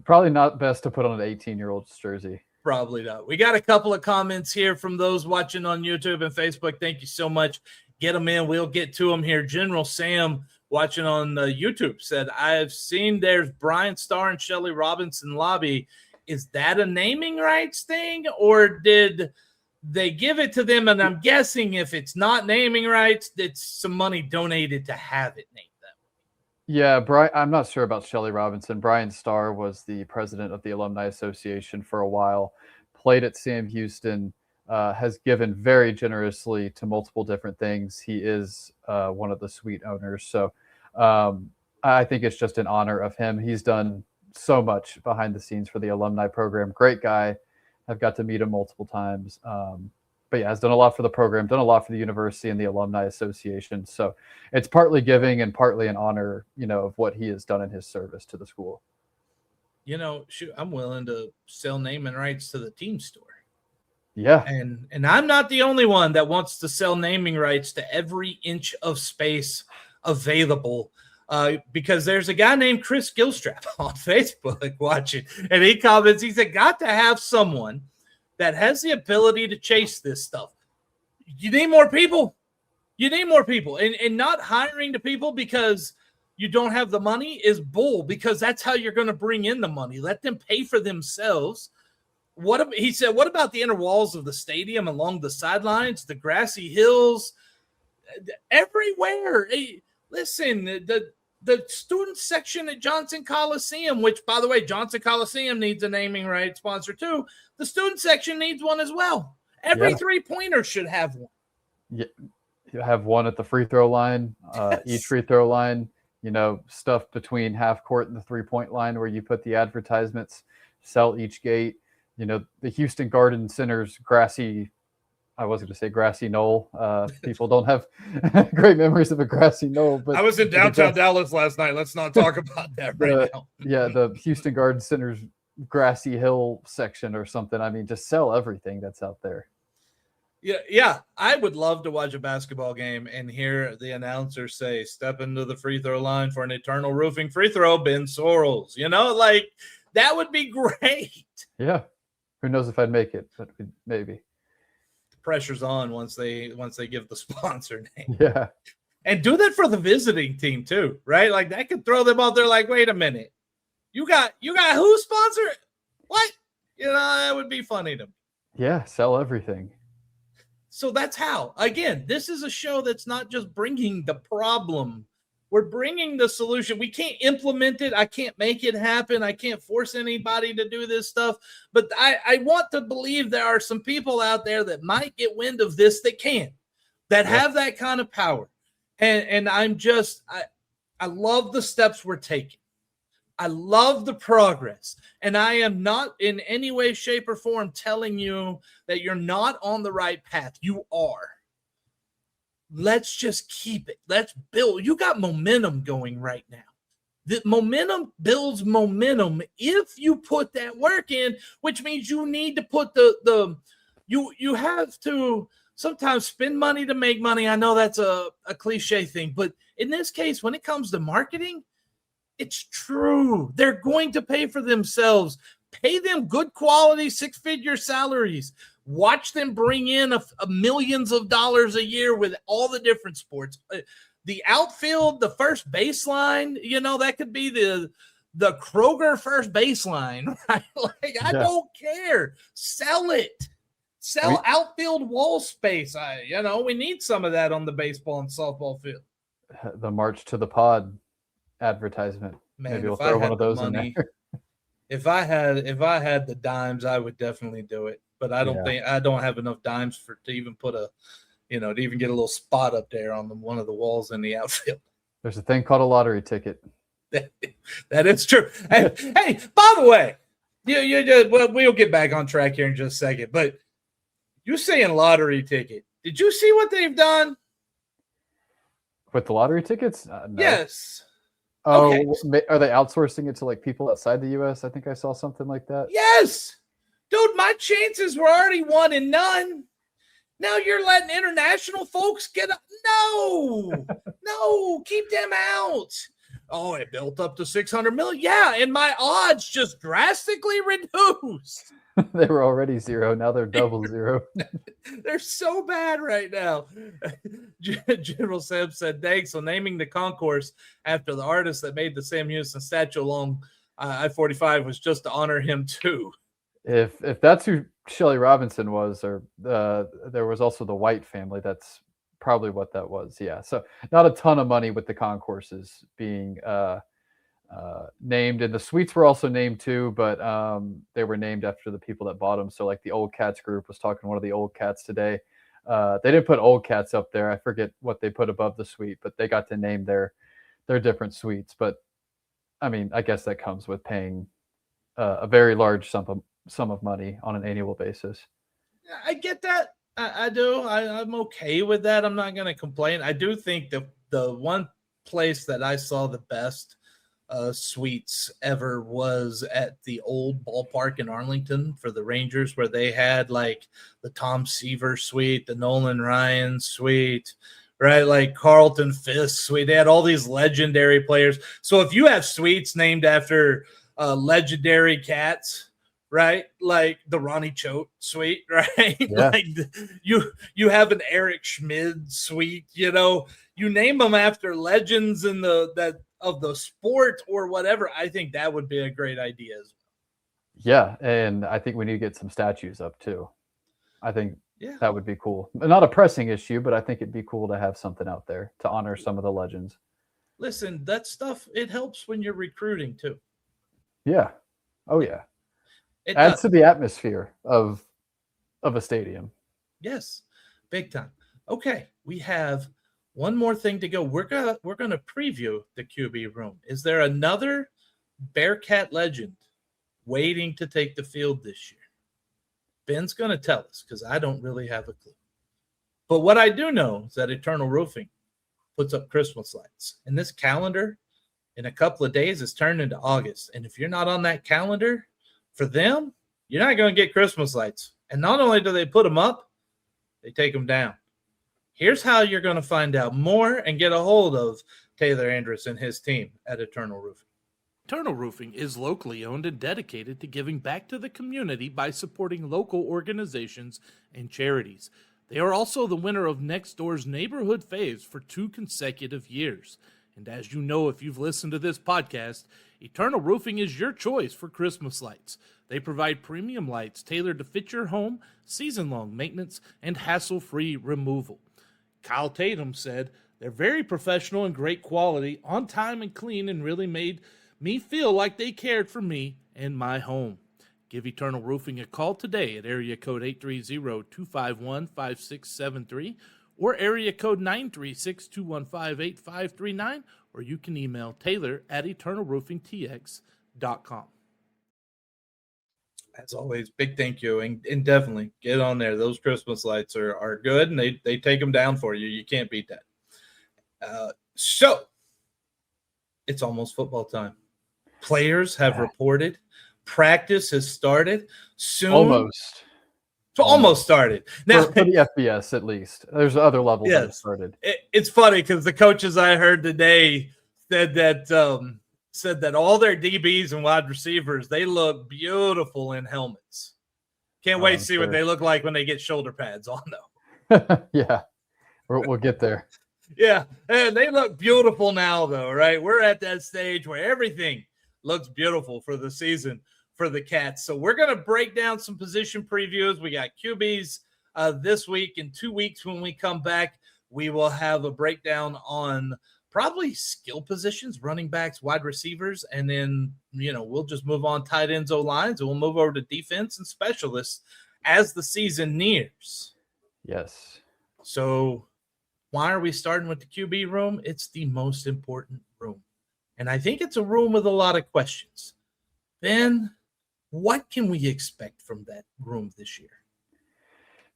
Probably not best to put on an 18-year-old's jersey. Probably not. We got a couple of comments here from those watching on YouTube and Facebook. Thank you so much. Get them in. We'll get to them here. General Sam watching on YouTube said, I've seen there's Brian Starr and Shelly Robinson lobby. Is that a naming rights thing, or did they give it to them? And I'm guessing if it's not naming rights, it's some money donated to have it named that way. Yeah, Brian, I'm not sure about Shelly Robinson. Brian Starr was the president of the Alumni Association for a while, played at Sam Houston, has given very generously to multiple different things. He is one of the suite owners. So I think it's just in honor of him. He's done so much behind the scenes for the alumni program. Great guy. I've got to meet him multiple times. But yeah, has done a lot for the program, done a lot for the university and the Alumni Association. So it's partly giving and partly in honor, of what he has done in his service to the school. Shoot, I'm willing to sell naming rights to the team store. Yeah. And I'm not the only one that wants to sell naming rights to every inch of space available. Because there's a guy named Chris Gilstrap on Facebook watching, and he comments, he said, got to have someone that has the ability to chase this stuff. You need more people. You need more people. And not hiring the people because you don't have the money is bull, because that's how you're going to bring in the money. Let them pay for themselves. He said, what about the inner walls of the stadium, along the sidelines, the grassy hills, everywhere? Hey, listen, the student section at Johnson Coliseum, which, by the way, Johnson Coliseum needs a naming right sponsor too. The student section needs one as well. Every three-pointer should have one. Yeah, you have one at the free throw line, each free throw line, stuff between half court and the 3-point line where you put the advertisements, sell each gate. The Houston Garden Center's grassy knoll. People don't have great memories of a grassy knoll. But I was in downtown Dallas last night. Let's not talk about that right now. Yeah, the Houston Garden Center's grassy hill section or something. I mean, just sell everything that's out there. Yeah. I would love to watch a basketball game and hear the announcer say, step into the free throw line for an Eternal Roofing free throw, Ben Sorrells. That would be great. Yeah. Who knows if I'd make it, but maybe. Pressure's on once they give the sponsor name. Yeah. And do that for the visiting team too, right? Like that could throw them out there like, wait a minute. You got who sponsor? What? That would be funny to me. Yeah, sell everything. So that's how. Again, this is a show that's not just bringing the problem. We're bringing the solution. We can't implement it. I can't make it happen. I can't force anybody to do this stuff. But I want to believe there are some people out there that might get wind of this that can, that have that kind of power. And I love the steps we're taking. I love the progress. And I am not in any way, shape, or form telling you that you're not on the right path. You are. Let's just keep it. Let's build. You got momentum going right now. The momentum builds momentum if you put that work in, which means you need to put you have to sometimes spend money to make money. I know that's a cliche thing, but in this case, when it comes to marketing, it's true. They're going to pay for themselves. Pay them good quality 6-figure salaries. Watch them bring in a millions of dollars a year with all the different sports. The outfield, the first baseline, that could be the Kroger first baseline, right? Like, I don't care. Sell it. Sell outfield wall space. We need some of that on the baseball and softball field. The March to the Pod advertisement. Man, maybe we'll throw one of those in there. If I had the dimes, I would definitely do it. But I don't have enough dimes to even put to even get a little spot up there on one of the walls in the outfield. There's a thing called a lottery ticket. That is true. Hey, by the way, we'll get back on track here in just a second. But you're saying lottery ticket. Did you see what they've done? With the lottery tickets? No. Yes. Oh, okay. Are they outsourcing it to like people outside the U.S.? I think I saw something like that. Yes. Dude, my chances were already 1 and none. Now you're letting international folks get up. No, keep them out. Oh, it built up to 600 million. Yeah, and my odds just drastically reduced. They were already 0. Now they're double 0. They're so bad right now. General Sam said, thanks. So naming the concourse after the artist that made the Sam Houston statue along I-45 was just to honor him too. If that's who Shelley Robinson was, or there was also the White family, that's probably what that was. Yeah. So not a ton of money with the concourses being named, and the suites were also named too, but they were named after the people that bought them. So like the Old Cats group was talking to one of the Old Cats today. They didn't put Old Cats up there. I forget what they put above the suite, but they got to name their different suites. But I mean, I guess that comes with paying a very large sum of money on an annual basis. I get that. I do. I'm okay with that. I'm not going to complain. I do think the one place that I saw the best suites ever was at the old ballpark in Arlington for the Rangers, where they had like the Tom Seaver suite, the Nolan Ryan suite, right? Like Carlton Fisk suite. They had all these legendary players. So if you have suites named after legendary cats, right? Like the Ronnie Choate suite, right? Yeah. Like you have an Eric Schmid suite, you name them after legends in of the sport or whatever. I think that would be a great idea as well. Yeah, and I think we need to get some statues up too. I think that would be cool. Not a pressing issue, but I think it'd be cool to have something out there to honor some of the legends. Listen, that stuff, it helps when you're recruiting too. Yeah. Oh yeah. It adds to the atmosphere of a stadium. Yes, big time. Okay, we have one more thing to go. We're gonna preview the QB room. Is there another Bearcat legend waiting to take the field this year? Ben's gonna tell us because I don't really have a clue. But what I do know is that Eternal Roofing puts up Christmas lights, and this calendar in a couple of days is turned into August. And if you're not on that calendar, for them, you're not going to get Christmas lights. And not only do they put them up, they take them down. Here's how you're going to find out more and get a hold of Taylor Andrus and his team at Eternal Roofing. Eternal Roofing is locally owned and dedicated to giving back to the community by supporting local organizations and charities. They are also the winner of Next Door's Neighborhood Faves for 2 consecutive years. And as you know, if you've listened to this podcast, Eternal Roofing is your choice for Christmas lights. They provide premium lights tailored to fit your home, season-long maintenance, and hassle-free removal. Kyle Tatum said, they're very professional and great quality, on time and clean, and really made me feel like they cared for me and my home. Give Eternal Roofing a call today at area code 830-251-5673 or area code 936-215-8539, or you can email taylor@eternalroofingtx.com. As always, big thank you, and definitely get on there. Those Christmas lights are good, and they take them down for you. You can't beat that. So it's almost football time. Players have reported. Practice has started. Soon. Almost started. Now, for the FBS, at least. There's other levels that have started. It's funny because the coaches I heard today said that all their DBs and wide receivers, they look beautiful in helmets. Can't wait to see what they look like when they get shoulder pads on, though. Yeah, we'll get there. Yeah, and they look beautiful now, though, right? We're at that stage where everything looks beautiful for the season for the Cats. So we're going to break down some position previews. We got QBs this week. In 2 weeks when we come back, we will have a breakdown on probably skill positions, running backs, wide receivers, and then, we'll just move on tight ends, O-lines, and we'll move over to defense and specialists as the season nears. Yes. So why are we starting with the QB room? It's the most important room. And I think it's a room with a lot of questions. Ben, what can we expect from that room this year?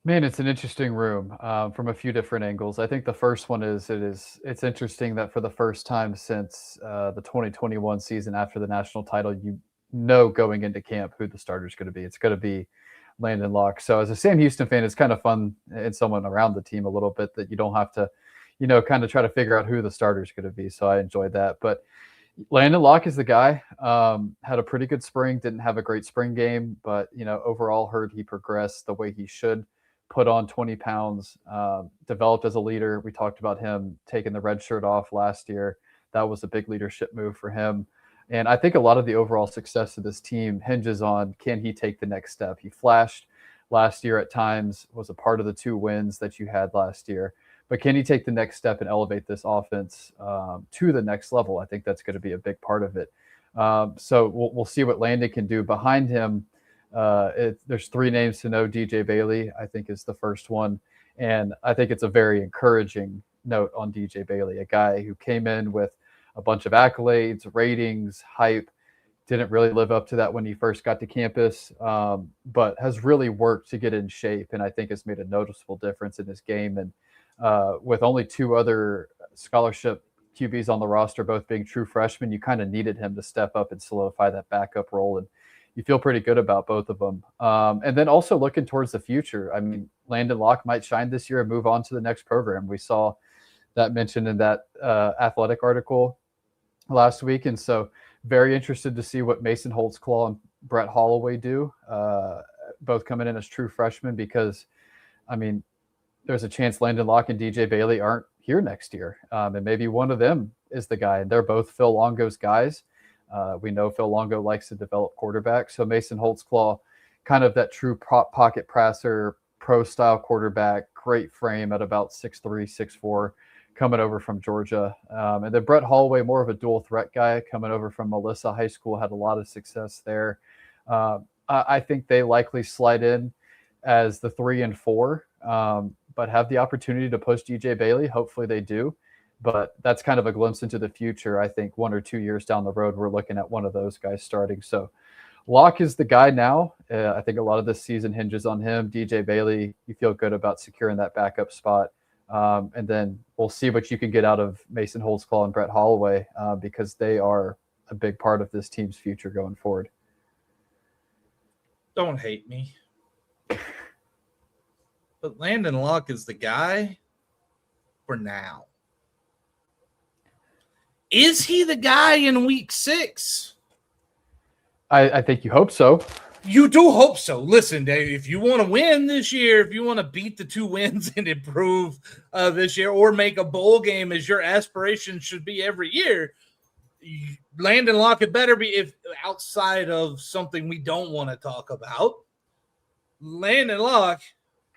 Man, it's an interesting room from a few different angles. I think the first one is it's interesting that for the first time since the 2021 season after the national title, going into camp who the starter is going to be. It's going to be Landon Locke. So as a Sam Houston fan, it's kind of fun and someone around the team a little bit that you don't have to, kind of try to figure out who the starter is going to be. So I enjoyed that. But Landon Locke is the guy. Had a pretty good spring, didn't have a great spring game, but, overall heard he progressed the way he should, put on 20 pounds, developed as a leader. We talked about him taking the red shirt off last year. That was a big leadership move for him. And I think a lot of the overall success of this team hinges on, can he take the next step? He flashed last year at times, was a part of the 2 wins that you had last year. But can he take the next step and elevate this offense to the next level? I think that's going to be a big part of it. So we'll see what Landon can do. Behind him, there's 3 names to know. DJ Bailey, I think, is the first one. And I think it's a very encouraging note on DJ Bailey, a guy who came in with a bunch of accolades, ratings, hype, didn't really live up to that when he first got to campus, but has really worked to get in shape, and I think has made a noticeable difference in his game. And with only 2 other scholarship QBs on the roster, both being true freshmen, you kind of needed him to step up and solidify that backup role, and you feel pretty good about both of them. And then also looking towards the future, I mean, Landon Locke might shine this year and move on to the next program. We saw that mentioned in that athletic article last week. And so very interested to see what Mason Holtzclaw and Brett Holloway do, both coming in as true freshmen, because, I mean, there's a chance Landon Locke and DJ Bailey aren't here next year. And maybe one of them is the guy. And they're both Phil Longo's guys. We know Phil Longo likes to develop quarterbacks. So Mason Holtzclaw, kind of that true pocket passer, pro-style quarterback, great frame at about 6'3", 6'4", coming over from Georgia. And then Brett Holloway, more of a dual threat guy, coming over from Melissa High School, had a lot of success there. I think they likely slide in as the 3 and 4, but have the opportunity to push DJ Bailey. Hopefully they do. But that's kind of a glimpse into the future. I think 1 or 2 years down the road, we're looking at one of those guys starting. So Locke is the guy now. I think a lot of this season hinges on him. DJ Bailey, you feel good about securing that backup spot. And then we'll see what you can get out of Mason Holtzclaw and Brett Holloway, because they are a big part of this team's future going forward. Don't hate me. But Landon Locke is the guy for now. Is he the guy in week 6? I think you hope so. You do hope so. Listen, Dave, if you want to win this year, if you want to beat the 2 wins and improve this year, or make a bowl game as your aspiration should be every year, Landon Locke had better be, if outside of something we don't want to talk about, Landon Locke,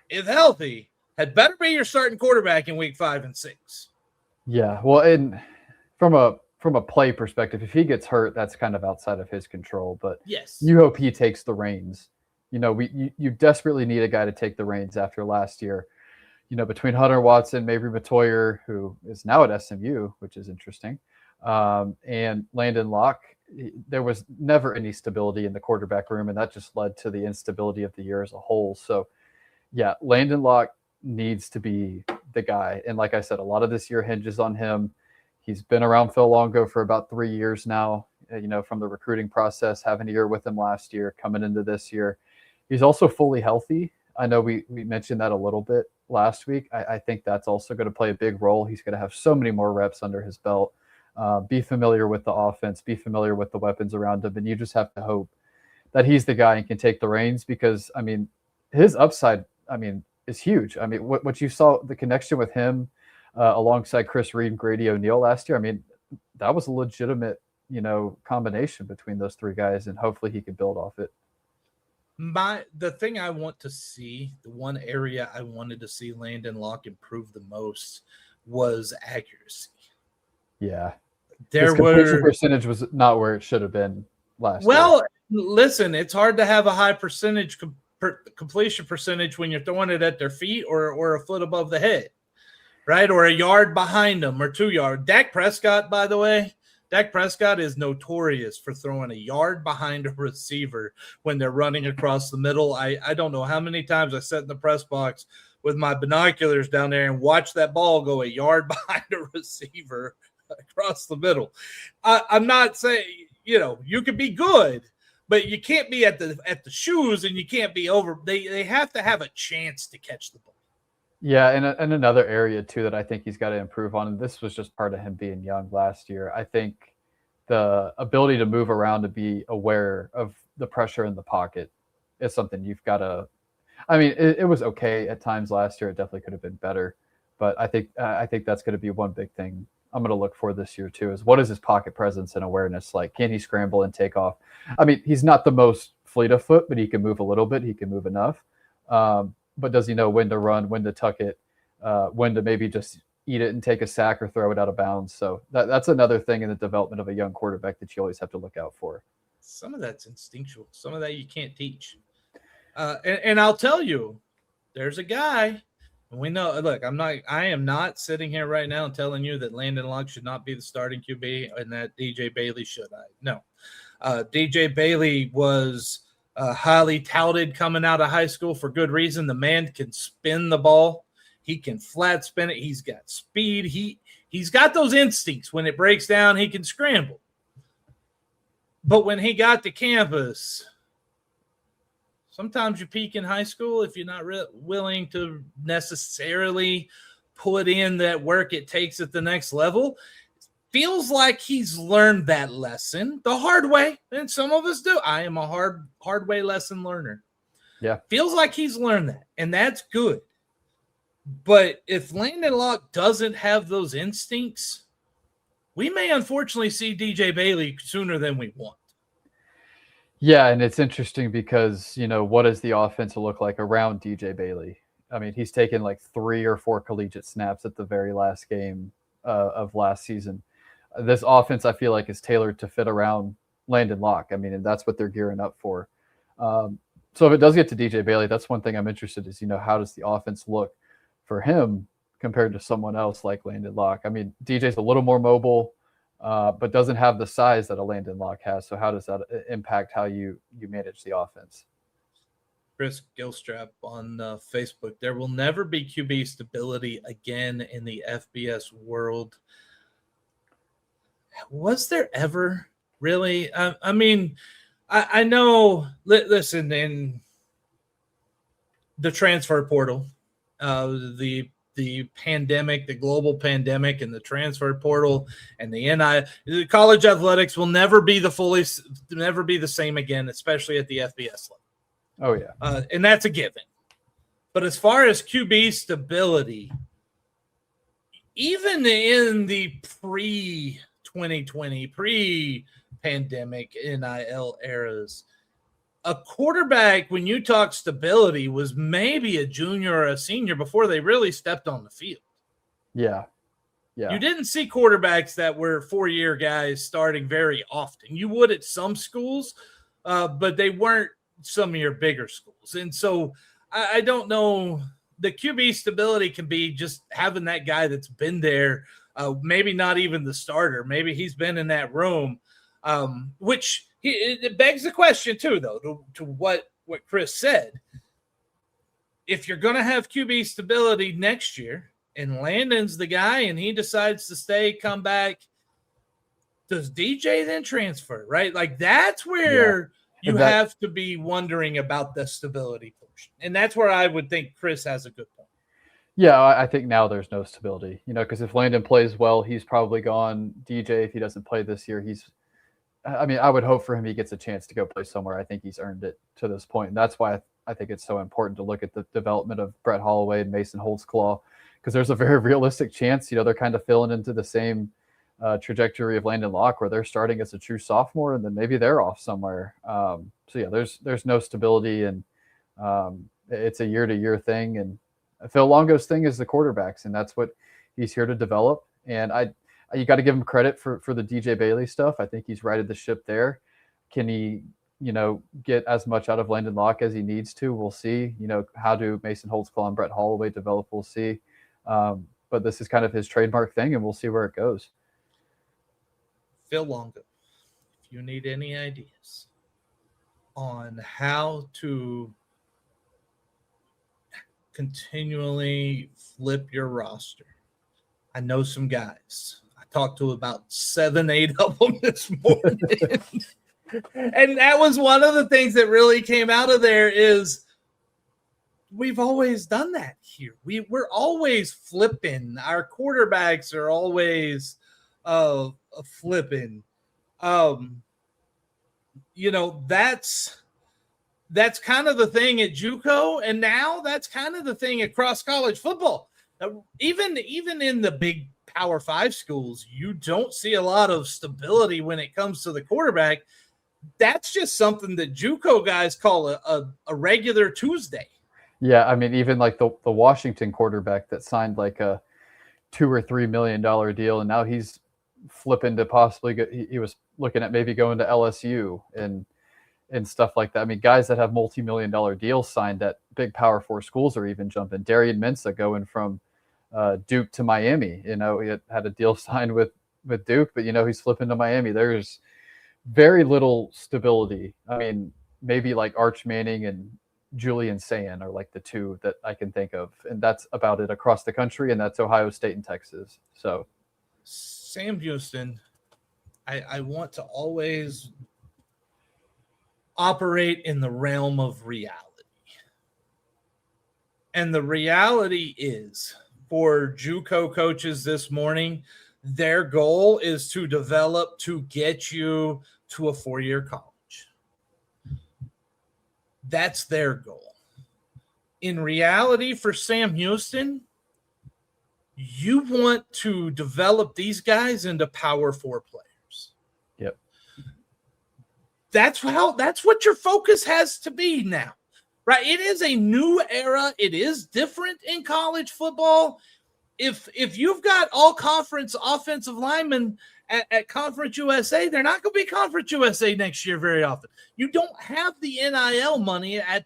if healthy, had better be your starting quarterback in week 5 and 6. Yeah, well, and from a play perspective, if he gets hurt, that's kind of outside of his control. But yes, you hope he takes the reins. You desperately need a guy to take the reins after last year. Between Hunter Watson, Mabry Matoyer, who is now at SMU, which is interesting, and Landon Locke, there was never any stability in the quarterback room, and that just led to the instability of the year as a whole. So, yeah, Landon Locke needs to be the guy. And like I said, a lot of this year hinges on him. He's been around Phil Longo for about 3 years now, from the recruiting process, having a year with him last year, coming into this year. He's also fully healthy. I know we mentioned that a little bit last week. I think that's also going to play a big role. He's going to have so many more reps under his belt, be familiar with the offense, be familiar with the weapons around him, and you just have to hope that he's the guy and can take the reins because, his upside, is huge. What you saw, the connection with him alongside Chris Reed and Grady O'Neill last year, that was a legitimate, combination between those three guys, and hopefully he can build off it. The thing I want to see, the one area I wanted to see Landon Locke improve the most was accuracy. Yeah. His completion percentage was not where it should have been last year. Well, listen, it's hard to have a high percentage completion percentage when you're throwing it at their feet or a foot above the head, right? Or a yard behind them or 2 yards. Dak Prescott, by the way, is notorious for throwing a yard behind a receiver when they're running across the middle. I don't know how many times I sat in the press box with my binoculars down there and watched that ball go a yard behind a receiver across the middle. I'm not saying, you could be good, but you can't be at the shoes and you can't be over. They have to have a chance to catch the ball. Yeah, and another area, too, that I think he's got to improve on, and this was just part of him being young last year, I think the ability to move around, to be aware of the pressure in the pocket is something you've got to – it was okay at times last year. It definitely could have been better, but I think that's going to be one big thing I'm going to look for this year, too, is what is his pocket presence and awareness like? Can he scramble and take off? He's not the most fleet of foot, but he can move a little bit. He can move enough. But does he know when to run, when to tuck it, when to maybe just eat it and take a sack or throw it out of bounds? So that's another thing in the development of a young quarterback that you always have to look out for. Some of that's instinctual. Some of that you can't teach. And I'll tell you, there's a guy, and we know, look, I am not sitting here right now and telling you that Landon Locke should not be the starting QB and that DJ Bailey should. No. DJ Bailey was highly touted coming out of high school for good reason. The man can spin the ball. He can flat spin it. He's got speed. He's got those instincts. When it breaks down, he can scramble. But when he got to campus, sometimes you peak in high school if you're not willing to necessarily put in that work it takes at the next level. Feels like he's learned that lesson the hard way, and some of us do. I am a hard way lesson learner. Yeah. Feels like he's learned that, and that's good. But if Landon Locke doesn't have those instincts, we may unfortunately see DJ Bailey sooner than we want. Yeah, and it's interesting because, what does the offense look like around DJ Bailey? He's taken like 3 or 4 collegiate snaps at the very last game of last season. This offense, I feel like, is tailored to fit around Landon Locke. And that's what they're gearing up for. So if it does get to DJ Bailey, that's one thing I'm interested in is, how does the offense look for him compared to someone else like Landon Locke? DJ's a little more mobile, but doesn't have the size that a Landon Locke has. So how does that impact how you manage the offense? Chris Gilstrap on Facebook, there will never be QB stability again in the FBS world. Was there ever really? I know, listen, in the transfer portal, the pandemic, the global pandemic, and the transfer portal, and the college athletics will never be the same again, especially at the FBS level. Oh yeah, and that's a given. But as far as QB stability, even in the pre-2020, pre-pandemic NIL eras, a quarterback, when you talk stability, was maybe a junior or a senior before they really stepped on the field. Yeah. You didn't see quarterbacks that were 4-year guys starting very often. You would at some schools, but they weren't some of your bigger schools. And so I don't know. The QB stability can be just having that guy that's been there, maybe not even the starter. Maybe he's been in that room, which it begs the question too, though, to what Chris said. If you're going to have QB stability next year, and Landon's the guy and he decides to stay, come back, does DJ then transfer, right? Like that's where you have to be wondering about the stability portion. And that's where I would think Chris has a good point. Yeah, I think now there's no stability, because if Landon plays well, he's probably gone. DJ, if he doesn't play this year, I would hope for him he gets a chance to go play somewhere. I think he's earned it to this point. And that's why I think it's so important to look at the development of Brett Holloway and Mason Holtzclaw, because there's a very realistic chance, they're kind of filling into the same trajectory of Landon Locke, where they're starting as a true sophomore and then maybe they're off somewhere. There's no stability, and it's a year-to-year thing. And Phil Longo's thing is the quarterbacks, and that's what he's here to develop. And you got to give him credit for the DJ Bailey stuff. I think he's righted the ship there. Can he, get as much out of Landon Locke as he needs to? We'll see. How do Mason Holtzclaw and Brett Holloway develop? We'll see. But this is kind of his trademark thing, and we'll see where it goes. Phil Longo, if you need any ideas on how to continually flip your roster, I know some guys. I talked to about 7-8 of them this morning. And that was one of the things that really came out of there is we've always done that here. We're always flipping. Our quarterbacks are always flipping. That's kind of the thing at JUCO, and now that's kind of the thing across college football. Even in the big Power 5 schools, you don't see a lot of stability when it comes to the quarterback. That's just something that JUCO guys call a regular Tuesday. Yeah, even like the Washington quarterback that signed like a $2 or $3 million deal, and now he's flipping to possibly he was looking at maybe going to LSU and stuff like that. Guys that have multi-million-dollar deals signed at big Power 4 schools are even jumping. Darian Mensah going from Duke to Miami. He had a deal signed with Duke, but he's flipping to Miami. There's very little stability. Maybe like Arch Manning and Julian Sayin are like the two that I can think of, and that's about it across the country, and that's Ohio State and Texas. So Sam Houston, I want to always operate in the realm of reality. And the reality is, for JUCO coaches this morning, their goal is to develop to get you to a 4-year college. That's their goal. In reality, for Sam Houston, you want to develop these guys into Power 4 players. Yep. That's what your focus has to be now, right? It is a new era. It is different in college football. If you've got all conference offensive linemen at Conference USA, they're not going to be Conference USA next year very often. You don't have the NIL money at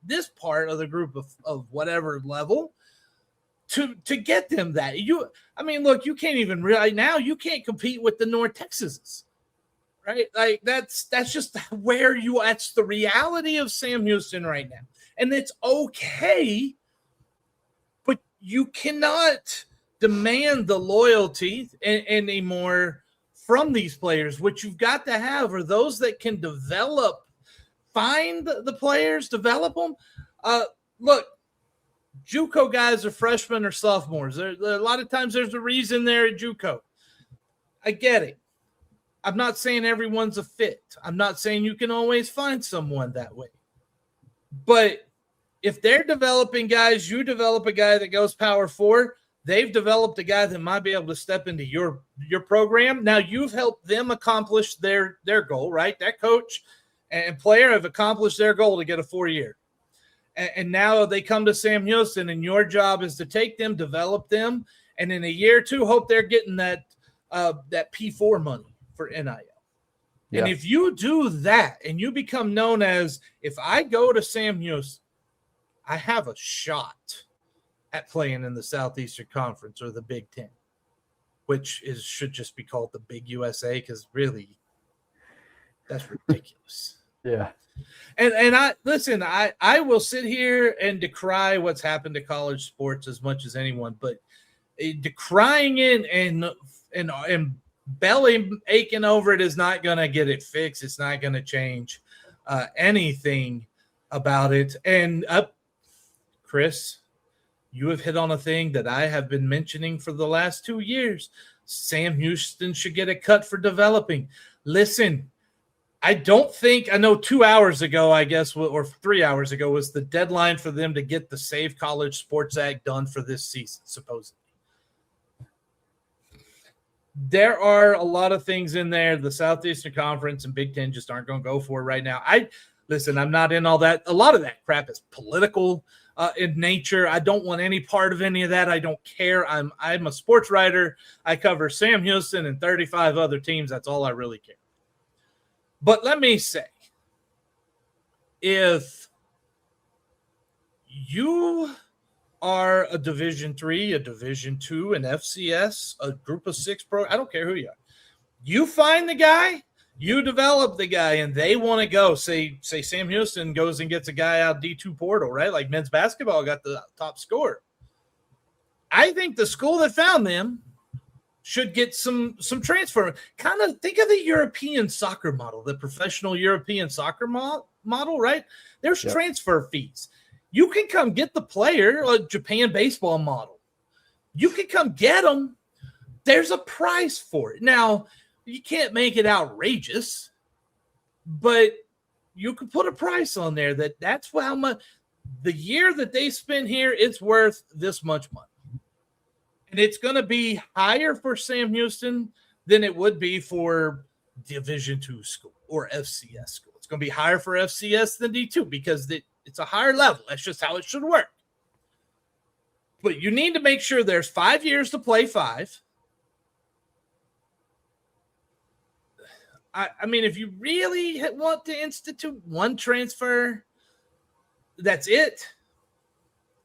this part of the group of whatever level to get them that. Look, you can't even right now. You can't compete with the North Texases, right? Like that's just where that's the reality of Sam Houston right now, and it's okay. But you cannot demand the loyalty anymore from these players. What you've got to have are those that can find the players, develop them. Look, JUCO guys are freshmen or sophomores. A lot of times there's a reason they're at JUCO. I get it. I'm not saying everyone's a fit. I'm not saying you can always find someone that way. But if they're developing guys, you develop a guy that goes Power 4, they've developed a guy that might be able to step into your program. Now you've helped them accomplish their goal, right? That coach and player have accomplished their goal to get a 4-year. And now they come to Sam Houston, and your job is to take them, develop them, and in a year or two, hope they're getting that P4 money for NIL. Yeah. And if you do that and you become known as, if I go to Sam Houston, I have a shot at playing in the Southeastern Conference or the Big Ten, which should just be called the Big USA, because really, that's ridiculous. Yeah. And I will sit here and decry what's happened to college sports as much as anyone, but decrying it and belly aching over it is not going to get it fixed. It's not going to change anything about it. And Chris, you have hit on a thing that I have been mentioning for the last 2 years. Sam Houston should get a cut for developing. Listen, I know 2 hours ago, I guess, or 3 hours ago was the deadline for them to get the Save College Sports Act done for this season, supposedly. There are a lot of things in there the Southeastern Conference and Big Ten just aren't going to go for right now. I'm not in all that. A lot of that crap is political in nature. I don't want any part of any of that. I don't care. I'm a sports writer. I cover Sam Houston and 35 other teams. That's all I really care. But let me say, if you are a Division III, a Division II, an FCS, a Group of 6 pro, I don't care who you are. You find the guy, you develop the guy, and they want to go. Say Sam Houston goes and gets a guy out D2 portal, right? Like men's basketball got the top scorer. I think the school that found them should get some transfer. Kind of think of the European soccer model, the professional European soccer model, right? There's transfer fees. You can come get the player, like Japan baseball model. You can come get them. There's a price for it. Now, you can't make it outrageous, but you can put a price on there that's how much the year that they spend here, it's worth this much money. And it's going to be higher for Sam Houston than it would be for Division II school or FCS school. It's going to be higher for FCS than D2 because it's a higher level. That's just how it should work. But you need to make sure there's 5 years to play 5. I mean, if you really want to institute one transfer, that's it.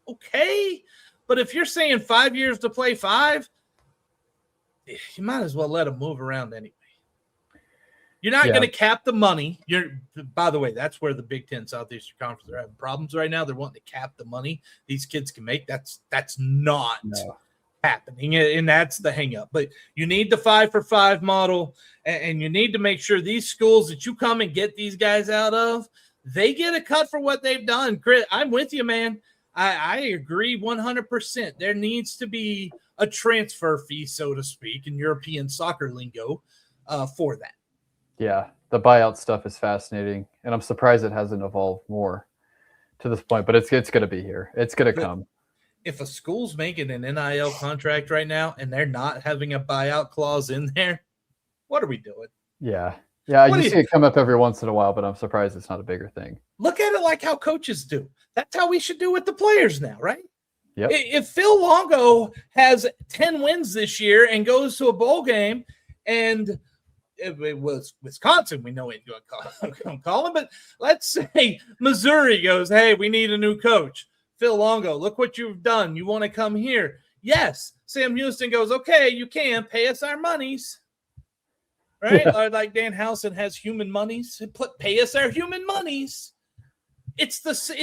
Okay. But if you're saying 5 years to play 5, you might as well let them move around anyway. You're not going to cap the money. By the way, that's where the Big Ten Southeastern Conference are having problems right now. They're wanting to cap the money these kids can make. That's not happening, and that's the hang up. But you need the 5-for-5 model, and you need to make sure these schools that you come and get these guys out of, they get a cut for what they've done. Chris, I'm with you, man. I agree 100%. There needs to be a transfer fee, so to speak, in European soccer lingo for that. Yeah, the buyout stuff is fascinating, and I'm surprised it hasn't evolved more to this point, but it's going to be here. It's going to come. If a school's making an NIL contract right now and they're not having a buyout clause in there, what are we doing? Yeah. Yeah, you see it come up every once in a while, but I'm surprised it's not a bigger thing. Look at it like how coaches do. That's how we should do with the players now, right? Yep. If Phil Longo has 10 wins this year and goes to a bowl game, and it was Wisconsin, we know he's going to call him, but let's say Missouri goes, hey, we need a new coach. Phil Longo, look what you've done. You want to come here? Yes. Sam Houston goes, okay, you can pay us our monies. Right? Yeah. Or like Dan Housen has human monies. Pay us our human monies. It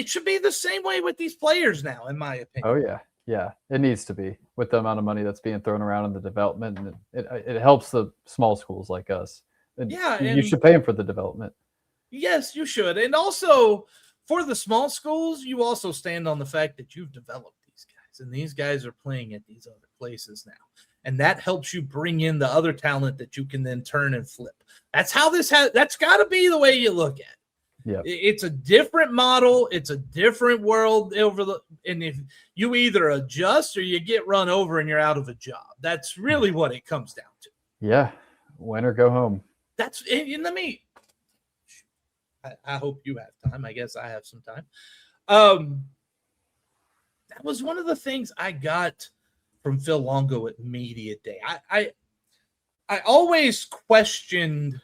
should be the same way with these players now, in my opinion. Oh, yeah. Yeah, it needs to be with the amount of money that's being thrown around in the development. And it helps the small schools like us. Yeah. You should pay them for the development. Yes, you should. And also for the small schools, you also stand on the fact that you've developed these guys. And these guys are playing at these other places now. And that helps you bring in the other talent that you can then turn and flip. That's how that's got to be the way you look at it. Yeah, it's a different model. It's a different world and if you either adjust or you get run over and you're out of a job. That's really what it comes down to. Yeah, win or go home. I hope you have time. I guess I have some time. That was one of the things I got from Phil Longo at Media Day. I always questioned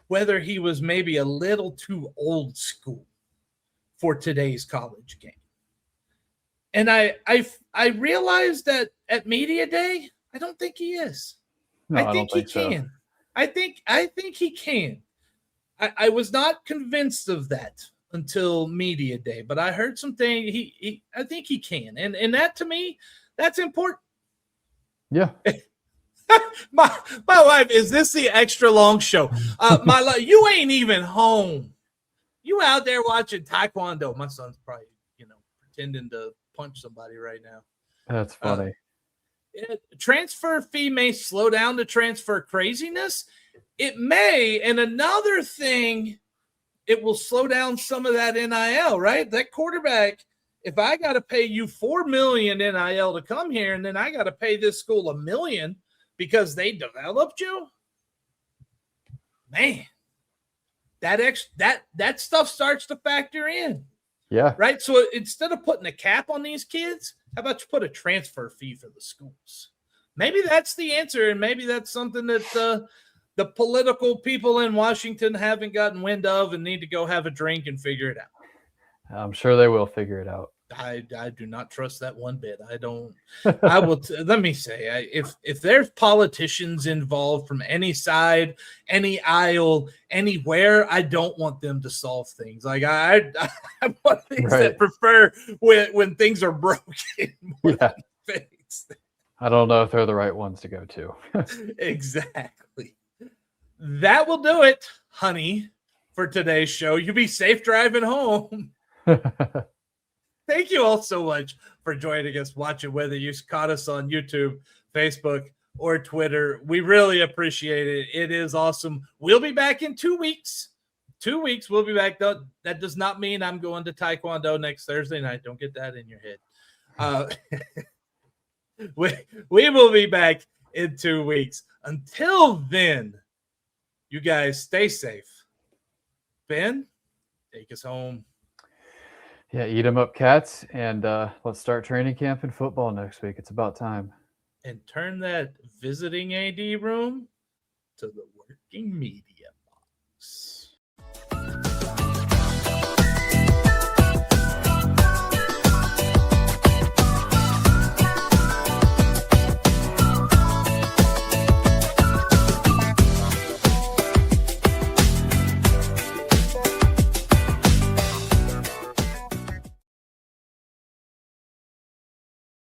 whether he was maybe a little too old school for today's college game. And I realized that at Media Day, I don't think he is. No, I think he can. So. I think he can. I was not convinced of that until Media Day, but I heard some things. I think he can. And that to me, that's important. Yeah. my wife, is this the extra long show? You ain't even home. You out there watching Taekwondo. My son's probably, pretending to punch somebody right now. That's funny. Transfer fee may slow down the transfer craziness. It may. And another thing, it will slow down some of that NIL, right? That quarterback, if I got to pay you $4 million NIL to come here, and then I got to pay this school $1 million because they developed you, man, that stuff starts to factor in. Yeah. Right. So instead of putting a cap on these kids, how about you put a transfer fee for the schools? Maybe that's the answer. And maybe that's something that the political people in Washington haven't gotten wind of and need to go have a drink and figure it out. I'm sure they will figure it out. I do not trust that one bit. I don't. I will. Let me say, if there's politicians involved from any side, any aisle, anywhere, I don't want them to solve things. Like I want things that prefer when things are broken. Yeah. I don't know if they're the right ones to go to. Exactly. That will do it, honey, for today's show. You be safe driving home. Thank you all so much for joining us, watching, whether you caught us on YouTube, Facebook, or Twitter. We really appreciate it. It is awesome. We'll be back in 2 weeks. 2 weeks, we'll be back. That does not mean I'm going to Taekwondo next Thursday night. Don't get that in your head. We will be back in 2 weeks. Until then, you guys stay safe. Ben, take us home. Yeah, eat them up, cats, and let's start training camp and football next week. It's about time. And turn that visiting AD room to the working media box.